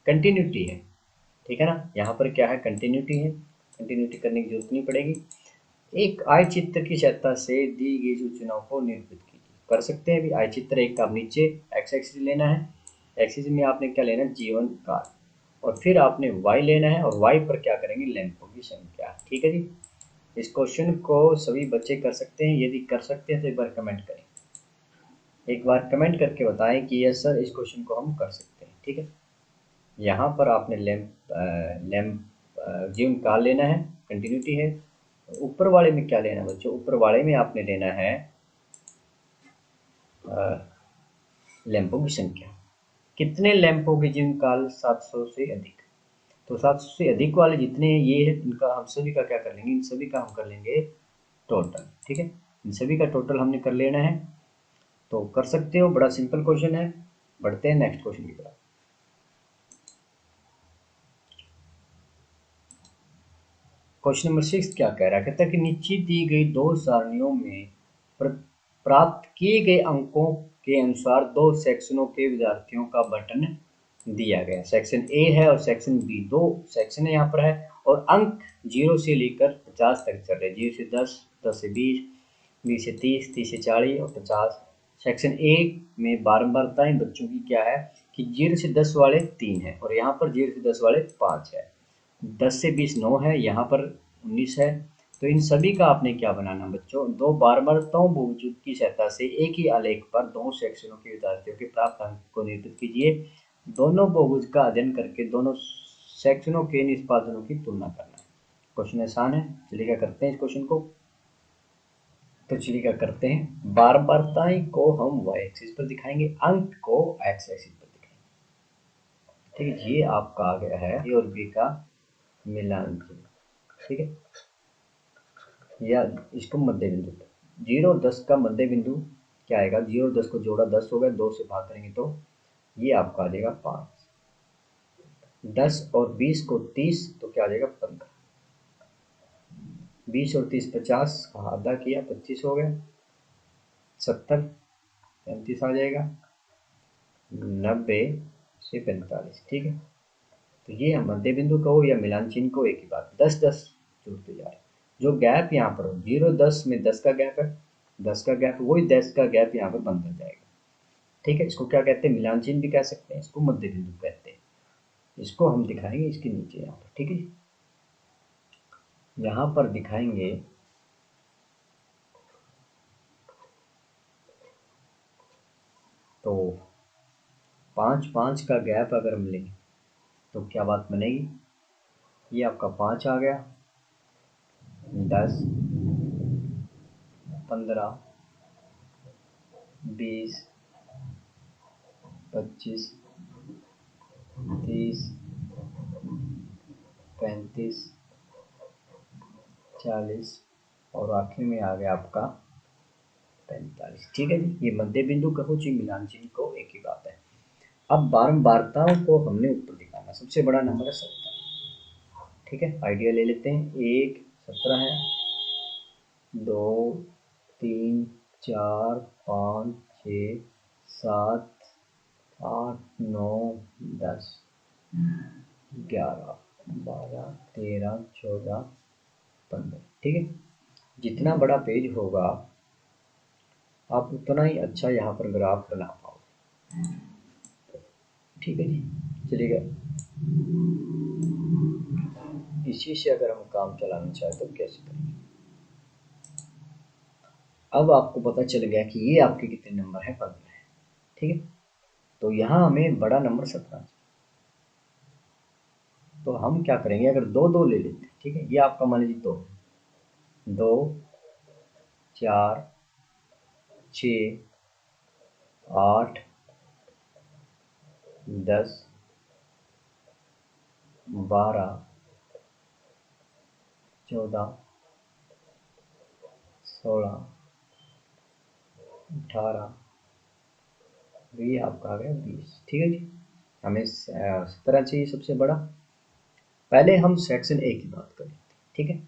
कंटिन्यूटी है। ठीक है ना, यहाँ पर क्या है, कंटिन्यूटी है, कंटिन्यूटी करने की जरूरत नहीं पड़ेगी। एक आय चित्र की सहायता से दी गई सूचनाओं को निरूपित कीजिए। कर सकते हैं अभी। आय चित्र एक आप नीचे एक्स एक्सिस लेना है, एक्सिस में आपने क्या लेना है, जीवन काल, और फिर आपने वाई लेना है, और वाई पर क्या करेंगे, लैंपों की संख्या। ठीक है जी। इस क्वेश्चन को सभी बच्चे कर सकते हैं, यदि कर सकते हैं तो एक बार कमेंट करें, एक बार कमेंट करके बताएं कि यस सर, इस क्वेश्चन को हम कर सकते हैं। ठीक है, यहाँ पर आपने लैंप जीवन काल लेना है, कंटिन्यूटी है। ऊपर वाले में क्या लेना है बच्चों, ऊपर वाले में आपने लेना है लैंपों की संख्या। कितने लैंपों के जीवन काल, 700 से अधिक। तो 700 से अधिक वाले जितने ये है, इनका हम सभी का क्या कर लेंगे, इन सभी का हम कर लेंगे टोटल। ठीक है, इन सभी का टोटल हमने कर लेना है। तो कर सकते हो, बड़ा सिंपल क्वेश्चन है। बढ़ते हैं नेक्स्ट क्वेश्चन की तरफ। क्वेश्चन नंबर 6 क्या कह रहा है, कहता है कि नीचे दी गई दो सारणियों में प्राप्त किए गए अंकों के अनुसार दो सेक्शनों के विद्यार्थियों का बटन दिया गया। सेक्शन ए है और सेक्शन बी, दो सेक्शन यहाँ पर है, और अंक 0 से लेकर 50 तक चल रहे हैं। 0 से 10, 10 से 20, 20 से 30, 30 से 40 और 50। सेक्शन ए में बारंबारताएं बच्चों की क्या है कि 0 से 10 वाले 3 है, और यहाँ पर 0 से 10 वाले 5 है। 10 से 20 9 है, यहाँ पर 19 है। तो इन सभी का आपने क्या बनाना बच्चों, दो बारंबारताओं बहुभुज की सहायता से एक ही आलेख पर दोनों सेक्शनों के विद्यार्थियों के प्राप्त अंक को निरूपित कीजिए। दोनों बहुभुज का अध्ययन करके दोनों सेक्शनों के निष्पादनों की तुलना करना है। क्वेश्चन आसान है, चलिए क्या करते हैं इस क्वेश्चन को। तो चलिए क्या करते हैं, बारंबारताएं को हम y एक्सिस पर दिखाएंगे, अंक को x एक्सिस पर दिखाएंगे। ठीक है, ये आपका आ गया है ए और बी का मिलान चिन्ह। ठीक है, या इसको मध्य बिंदु, 0 और 10 का मध्य बिंदु क्या आएगा, 0 और 10 को जोड़ा 10 हो गया, 2 से भाग करेंगे तो ये आपका आ जाएगा 5। 10 और 20 को 30 तो क्या आ जाएगा 15। 20 और 30 50 का आधा किया, 25 हो गया। 70, 35 आ जाएगा। 90 से 45। ठीक है, तो ये हम मध्य बिंदु कहो या मिलान चिन्ह को, एक ही बात, 10 10 जुड़ते जा रहे हैं। जो गैप यहाँ पर हो, 0 10 में 10 का गैप है, 10 का गैप, वही 10 का गैप यहाँ पर बंद हो जाएगा। ठीक है, इसको क्या कहते हैं, मिलान चिन्ह भी कह सकते हैं, इसको मध्य बिंदु कहते हैं। इसको हम दिखाएंगे इसके नीचे यहाँ पर। ठीक है, यहाँ पर दिखाएंगे तो 5 5 का गैप अगर हम लें तो क्या बात बनेगी, ये आपका 5 आ गया, 10, 15, 20, 25, 30, 35, 40 और आखिर में आ गया आपका 45। ठीक है जी, ये मध्य बिंदु कहो चाहे मिलान चिन्ह को, एक ही बात है। अब बारंबारताओं को हमने ऊपर दिखाना, सबसे बड़ा नंबर है 17। ठीक है, आइडिया ले लेते हैं, 1 17 है, 2 3 4 5 6 7 8 9 10 11 12 13 14 15। ठीक है, जितना बड़ा पेज होगा आप उतना ही अच्छा यहाँ पर ग्राफ बना पाओगे। ठीक है जी, चलिएगा, इसी से अगर हम काम चलाना चाहें तो कैसे करेंगे। अब आपको पता चल गया कि ये आपके कितने नंबर है, 15 है। ठीक है, तो यहाँ हमें बड़ा नंबर 17 चाहिए। तो हम क्या करेंगे, अगर दो दो ले लेते हैं। ठीक है, ये आपका मान लीजिए 2, 2 4 6 8 10 12 14 16 18, ये आपका आ गया 20। ठीक है जी, हमें 17 चाहिए सबसे बड़ा। पहले हम सेक्शन ए की बात कर लेते हैं, ठीक है।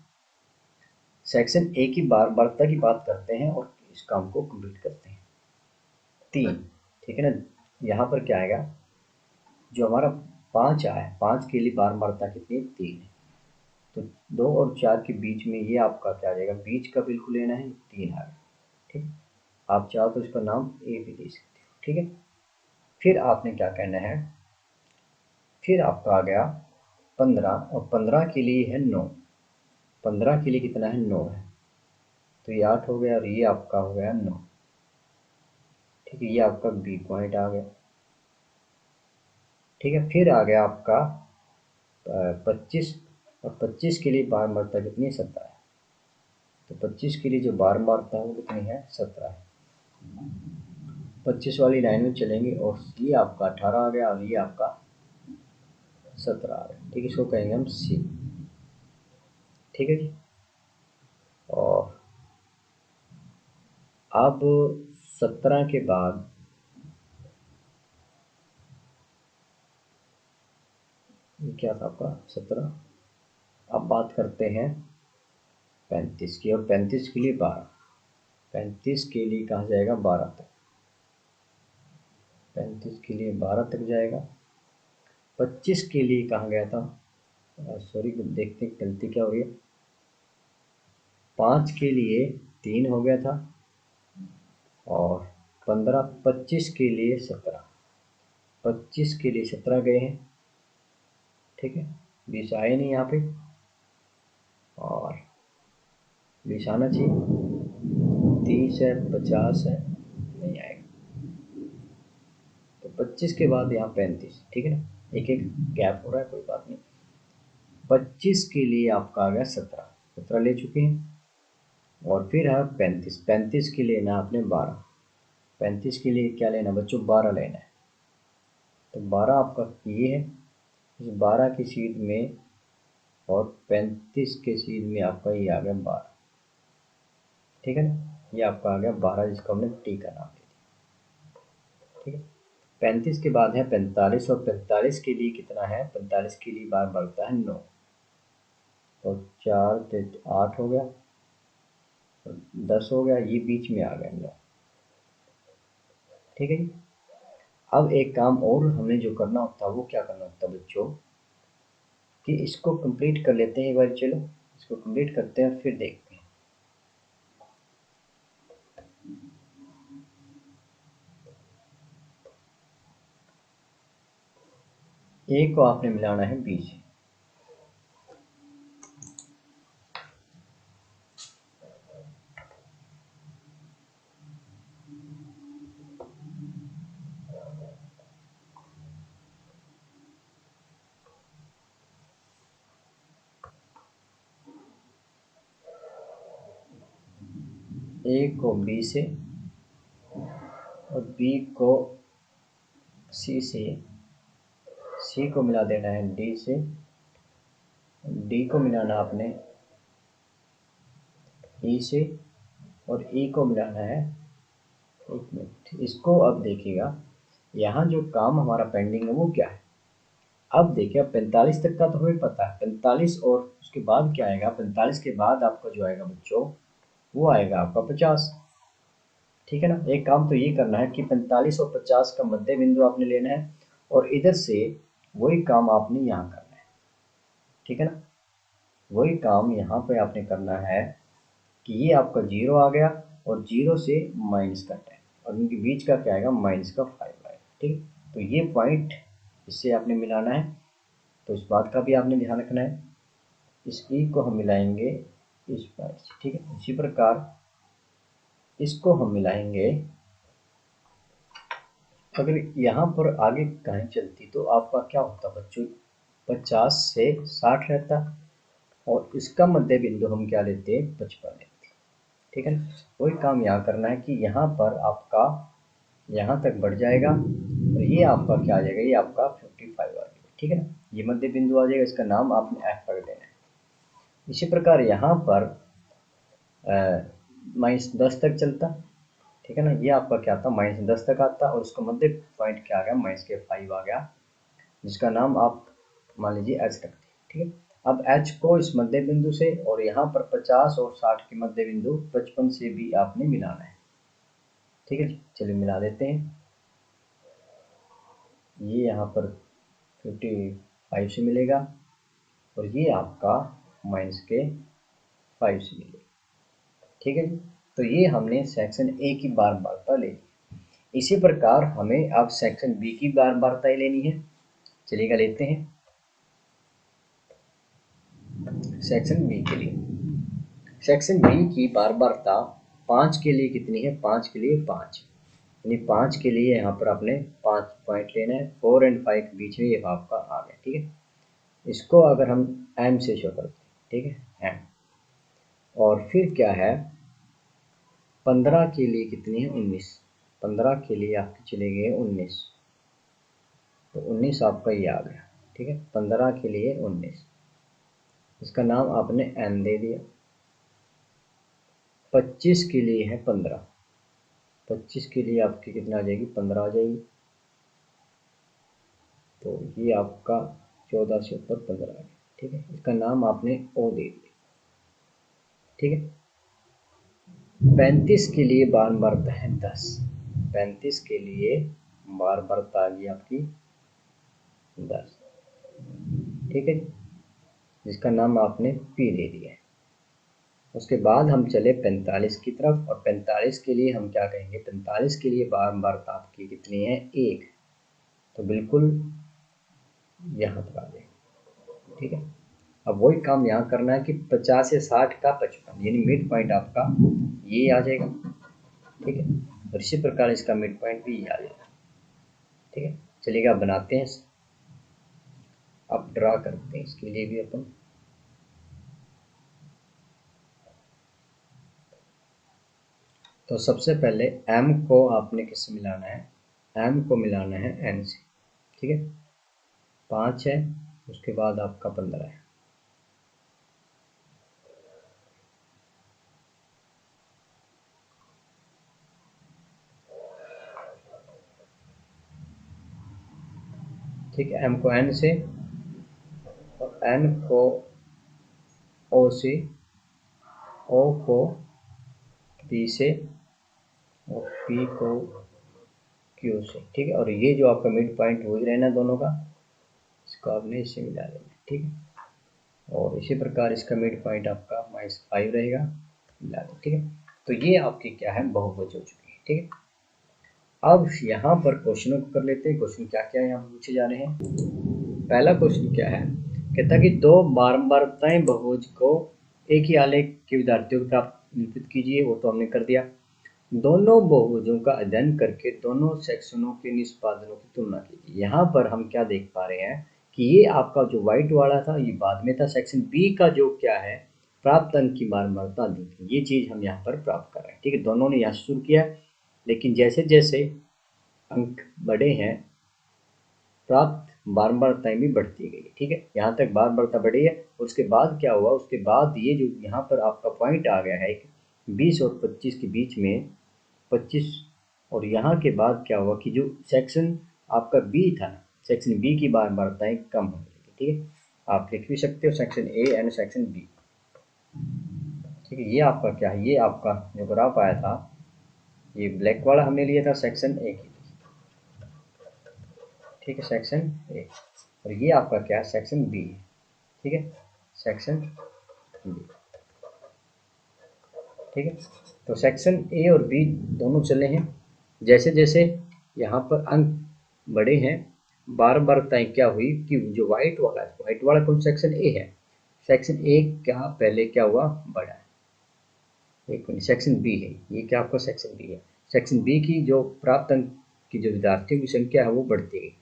सेक्शन ए की वार्ता की बात करते हैं और इस काम को कंप्लीट करते हैं। 3, ठीक है ना। यहाँ पर क्या आएगा, जो हमारा 5 आया है, 5 के लिए वार्ता कितनी है, 3 है। तो 2 और 4 के बीच में ये आपका क्या आ जाएगा, बीच का बिल्कुल लेना है, 3 आएगा, ठीक है। आप चाहो तो इसका नाम ए भी दे सकते हो, ठीक है। फिर आपने क्या कहना है, फिर आपका आ गया 15 और 15 के लिए है 9। 15 के लिए कितना है, 9 है। तो ये 8 हो गया और ये आपका हो गया 9, ठीक है। ये आपका बी पॉइंट आ गया, ठीक है। फिर आ गया आपका 25 और 25 के लिए वार्ता कितनी है, 17 है। तो 25 के लिए जो वार्ता है वो कितनी है, 17 है। 25 वाली लाइन में चलेंगे और ये आपका 18 आ गया और ये आपका 17 आ गया, ठीक है। इसको कहेंगे हम सी, ठीक है जी। और अब 17 के बाद क्या था आपका 17। अब बात करते हैं 35 की, और 35 के लिए 12। 35 के लिए कहाँ जाएगा, 12 तक। 35 के लिए 12 तक जाएगा। 25 के लिए कहाँ गया था, सॉरी देखते गलती क्या हो रही है। 5 के लिए 3 हो गया था और 15, 25 के लिए 17, 25 के लिए 17 गए हैं, ठीक है। 20 आए नहीं यहाँ पे, और 20 आना चाहिए। 30 है, 50 है, नहीं आएगा। तो 25 के बाद यहाँ 35, ठीक है ना। एक एक गैप हो रहा है, कोई बात नहीं। 25 के लिए आपका आ गया 17, 17 ले चुके हैं। और फिर है 35, 35 के लिए ना आपने 12। 35 के लिए क्या लेना बच्चों, 12 लेना है। तो 12 आपका ये है, इस 12 की सीध में और 35 के सीध में आपका ये आ गया 12, ठीक है ना। ये आपका आ गया 12, जिसको हमने टी का नाम दे दिया, ठीक है। 35 के बाद है 45, और 45 के लिए कितना है, 45 के लिए बार बढ़ता है 9। तो 4 से 8 हो गया, 10 हो गया, ये बीच में आ गया 9, ठीक है जी। अब एक काम और हमें जो करना होता है वो क्या करना होता है बच्चों, कि इसको कंप्लीट कर लेते हैं एक बार। चलो इसको कंप्लीट करते हैं फिर देखते हैं। ए को आपने मिलाना है बी से। ए को बी से और बी को सी से, सी को मिला देना है डी से, डी को मिलाना आपने ई से, और ई को मिलाना है, एक मिनट इसको अब देखिएगा, यहाँ जो काम हमारा पेंडिंग है वो क्या है। अब देखिए, अब 45 तक का तो हमें पता है, 45 और उसके बाद क्या आएगा, 45 के बाद आपका जो आएगा बच्चों वो आएगा आपका 50, ठीक है ना। एक काम तो ये करना है कि 45 और 50 का मध्य बिंदु आपने लेना है, और इधर से वही काम आपने यहाँ करना है, ठीक है ना। वही काम यहाँ पे आपने करना है कि ये आपका 0 आ गया और 0 से माइनस का 10, और इनके बीच का क्या आएगा, माइनस का 5 आएगा, ठीक है। तो ये पॉइंट इससे आपने मिलाना है, तो इस बात का भी आपने ध्यान रखना है। इस ई को हम मिलाएंगे इस पॉइंट से, ठीक है। इसी प्रकार इसको हम मिलाएंगे, अगर यहाँ पर आगे कहानी चलती तो आपका क्या होता बच्चों, 50 से 60 रहता, और इसका मध्य बिंदु हम क्या लेते, 55 लेते, ठीक है ना। वही काम यहाँ करना है कि यहाँ पर आपका यहाँ तक बढ़ जाएगा और ये आपका क्या आ जाएगा, ये आपका 55 आ जाएगा, ठीक है ना। ये मध्य बिंदु आ जाएगा, इसका नाम आपने एफ रख देना है। इसी प्रकार यहाँ पर -10 तक चलता, ठीक है ना। ये आपका क्या था, -10 तक आता, और उसका मध्य पॉइंट क्या आ गया, -5 आ गया। जिसका नाम आप मान लीजिए एच रखते हैं, ठीक है। अब एच को इस मध्य बिंदु से और यहाँ पर 50 और 60 के मध्य बिंदु 55 से भी आपने मिलाना है, ठीक है। चलिए मिला देते हैं। ये यहाँ पर 55 से मिलेगा और ये आपका -5 से मिलेगा, ठीक है। तो ये हमने सेक्शन ए की बारंबारता ले ली। इसी प्रकार हमें अब सेक्शन बी की बारंबारता लेनी है। चलिएगा लेते हैं। सेक्शन बी के लिए, सेक्शन बी की बारंबारता 5 के लिए कितनी है? 5 के लिए 5, यानी 5 के लिए यहाँ पर आपने 5 पॉइंट लेना है। 4 और 5 के बीच में ये आपका आ गया, ठीक है। इसको अगर हम एम से शो करते हैं, ठीक है, एम। और फिर क्या है, 15 के लिए कितनी है? 19। 15 के लिए आपके चले गए 19, तो 19 आपका ये आ गया, ठीक है। 15 के लिए 19, इसका नाम आपने एन दे दिया। 25 के लिए है 15, 25 के लिए आपकी कितना आ जाएगी? 15 आ जाएगी। तो ये आपका 14 से ऊपर 15 आ गया, ठीक है। इसका नाम आपने ओ दे दिया, ठीक है। 35 के लिए बारंबारता है 10, 35 के लिए बारंबारता आ गई आपकी 10, ठीक है, जिसका नाम आपने पी दे दिया है। उसके बाद हम चले 45 की तरफ, और 45 के लिए हम क्या कहेंगे? 45 के लिए बारंबारता आपकी कितनी है? 1, तो बिल्कुल यहाँ पर आ जाएगी, ठीक है। अब वही काम यहाँ करना है कि 50 से 60 का 55, यानी मिड पॉइंट आपका ये आ जाएगा, ठीक है। और इसी प्रकार इसका मिड पॉइंट भी ये आ जाएगा, ठीक है। चलिएगा बनाते हैं, अब ड्रा करते हैं इसके लिए भी अपन। तो सबसे पहले m को आपने किससे मिलाना है? m को मिलाना है n से, ठीक है। 5 है, उसके बाद आपका 15 है, ठीक है। m को n से और n को o से, o को p से और p को q से, ठीक है। और ये जो आपका मिड पॉइंट हो ही रहना दोनों का, इसको आपने इससे मिला लेना, ठीक है। और इसी प्रकार इसका मिड पॉइंट आपका -5 रहेगा, मिला दें, ठीक है। तो ये आपकी क्या है? बहुभुज हो चुकी है, ठीक है। अब यहाँ पर क्वेश्चनों को कर लेते हैं। क्वेश्चन क्या क्या यहाँ पूछे जा रहे हैं। पहला क्वेश्चन क्या है, कहता है कि दो बारंबारताएं बहुभुज को एक ही आलेख के विद्यार्थियों को प्राप्त निरूपित कीजिए, वो तो हमने कर दिया। दोनों बहुभुजों का अध्ययन करके दोनों सेक्शनों के निष्पादनों की तुलना कीजिए। यहाँ पर हम क्या देख पा रहे हैं कि ये आपका जो व्हाइट वाला था ये बाद में था। सेक्शन बी का जो क्या है, प्राप्त अंक की बारंबारता दी थी, ये चीज हम यहाँ पर प्राप्त कर रहे हैं, ठीक है। दोनों ने यहाँ शुरू किया, लेकिन जैसे जैसे अंक बड़े हैं, प्राप्त बारंबारताएं भी बढ़ती गई, ठीक है। यहाँ तक बारंबारता बढ़ी है। उसके बाद क्या हुआ, उसके बाद ये जो यहाँ पर आपका पॉइंट आ गया है 20 और 25 के बीच में, 25 और यहाँ के बाद क्या हुआ कि जो सेक्शन आपका बी था, सेक्शन बी की बारंबारताएं कम होने लगी, ठीक है। आप लिख भी सकते हो section A and section B, ठीक है। ये आपका क्या है, ये आपका जो ग्राफ आया था, ये ब्लैक वाला हमने लिया था सेक्शन ए की, ठीक है, सेक्शन ए। और ये आपका क्या है, सेक्शन बी है, ठीक है, सेक्शन बी, ठीक है। तो सेक्शन ए और बी दोनों चले हैं। जैसे जैसे यहाँ पर अंक बड़े हैं, बारंबारताएं क्या हुई कि जो व्हाइट वाला कौन सेक्शन ए है, सेक्शन ए क्या पहले क्या हुआ, बढ़ा है। एक मिनट, सेक्शन बी है ये, क्या आपका सेक्शन बी है। सेक्शन बी की जो प्राप्त अंक की जो विद्यार्थियों की संख्या है वो बढ़ती गई,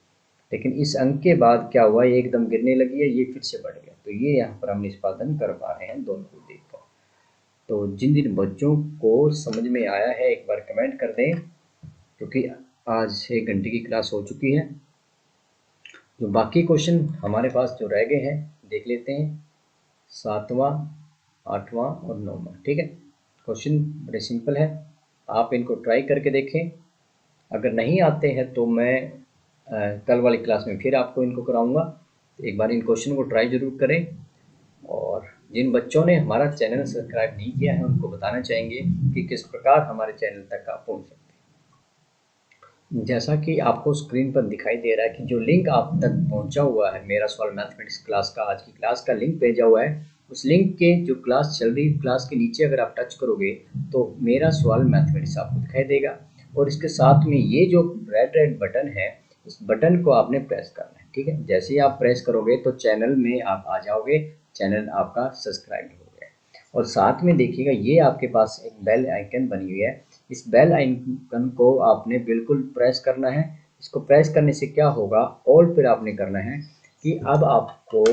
लेकिन इस अंक के बाद क्या हुआ, ये एकदम गिरने लगी है, ये फिर से बढ़ गया। तो ये यहाँ पर हम निष्पादन कर पा रहे हैं दोनों को देखकर। तो जिन जिन बच्चों को समझ में आया है एक बार कमेंट कर दें, क्योंकि आज 1 घंटे की क्लास हो चुकी है। जो बाकी क्वेश्चन हमारे पास जो रह गए हैं देख लेते हैं, 7वां, 8वां और 9वां, ठीक है। क्वेश्चन बड़े सिंपल है, आप इनको ट्राई करके देखें। अगर नहीं आते हैं तो मैं कल वाली क्लास में फिर आपको इनको कराऊंगा। तो एक बार इन क्वेश्चन को ट्राई ज़रूर करें। और जिन बच्चों ने हमारा चैनल सब्सक्राइब नहीं किया है उनको बताना चाहेंगे कि किस प्रकार हमारे चैनल तक आप पहुंच सकते हैं। जैसा कि आपको स्क्रीन पर दिखाई दे रहा है कि जो लिंक आप तक पहुंचा हुआ है, मेरा सवाल मैथमेटिक्स क्लास का, आज की क्लास का लिंक भेजा हुआ है। उस लिंक के जो क्लास चल रही, क्लास के नीचे अगर आप टच करोगे तो मेरा सवाल मैथमेटिक्स आपको दिखाई देगा। और इसके साथ में ये जो रेड रेड बटन है, इस बटन को आपने प्रेस करना है। ठीक है, जैसे ही आप प्रेस करोगे तो चैनल में आप आ जाओगे, चैनल आपका सब्सक्राइब हो गया। और साथ में देखिएगा ये आपके पास एक बेल आइकन बनी हुई है, इस बेल आइकन को आपने बिल्कुल प्रेस करना है। इसको प्रेस करने से क्या होगा, और फिर आपने करना है कि अब आपको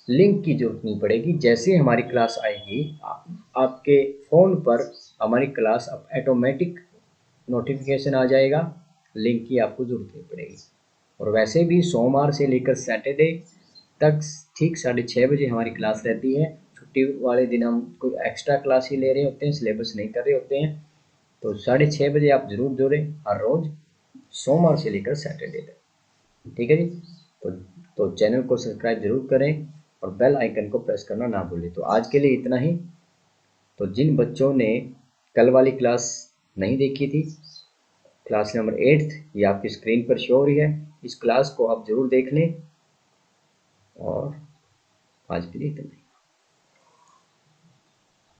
लिंक की जरूरत नहीं पड़ेगी। जैसे ही हमारी क्लास आएगी आपके फ़ोन पर हमारी क्लास अब ऑटोमेटिक नोटिफिकेशन आ जाएगा, लिंक की आपको ज़रूरत नहीं पड़ेगी। और वैसे भी सोमवार से लेकर सैटरडे तक ठीक 6:30 बजे हमारी क्लास रहती है। छुट्टी वाले दिन हम कोई एक्स्ट्रा क्लास ही ले रहे होते हैं, सिलेबस नहीं कर रहे होते हैं। तो 6:30 बजे आप ज़रूर जुड़ें हर रोज़, सोमवार से लेकर सैटरडे तक। ठीक है जी। तो चैनल को सब्सक्राइब जरूर करें और बेल आइकन को प्रेस करना ना भूलें। तो आज के लिए इतना ही। तो जिन बच्चों ने कल वाली क्लास नहीं देखी थी, क्लास नंबर 8 ये आपकी स्क्रीन पर शो हो रही है, इस क्लास को आप ज़रूर देख लें। और आज के लिए इतना ही।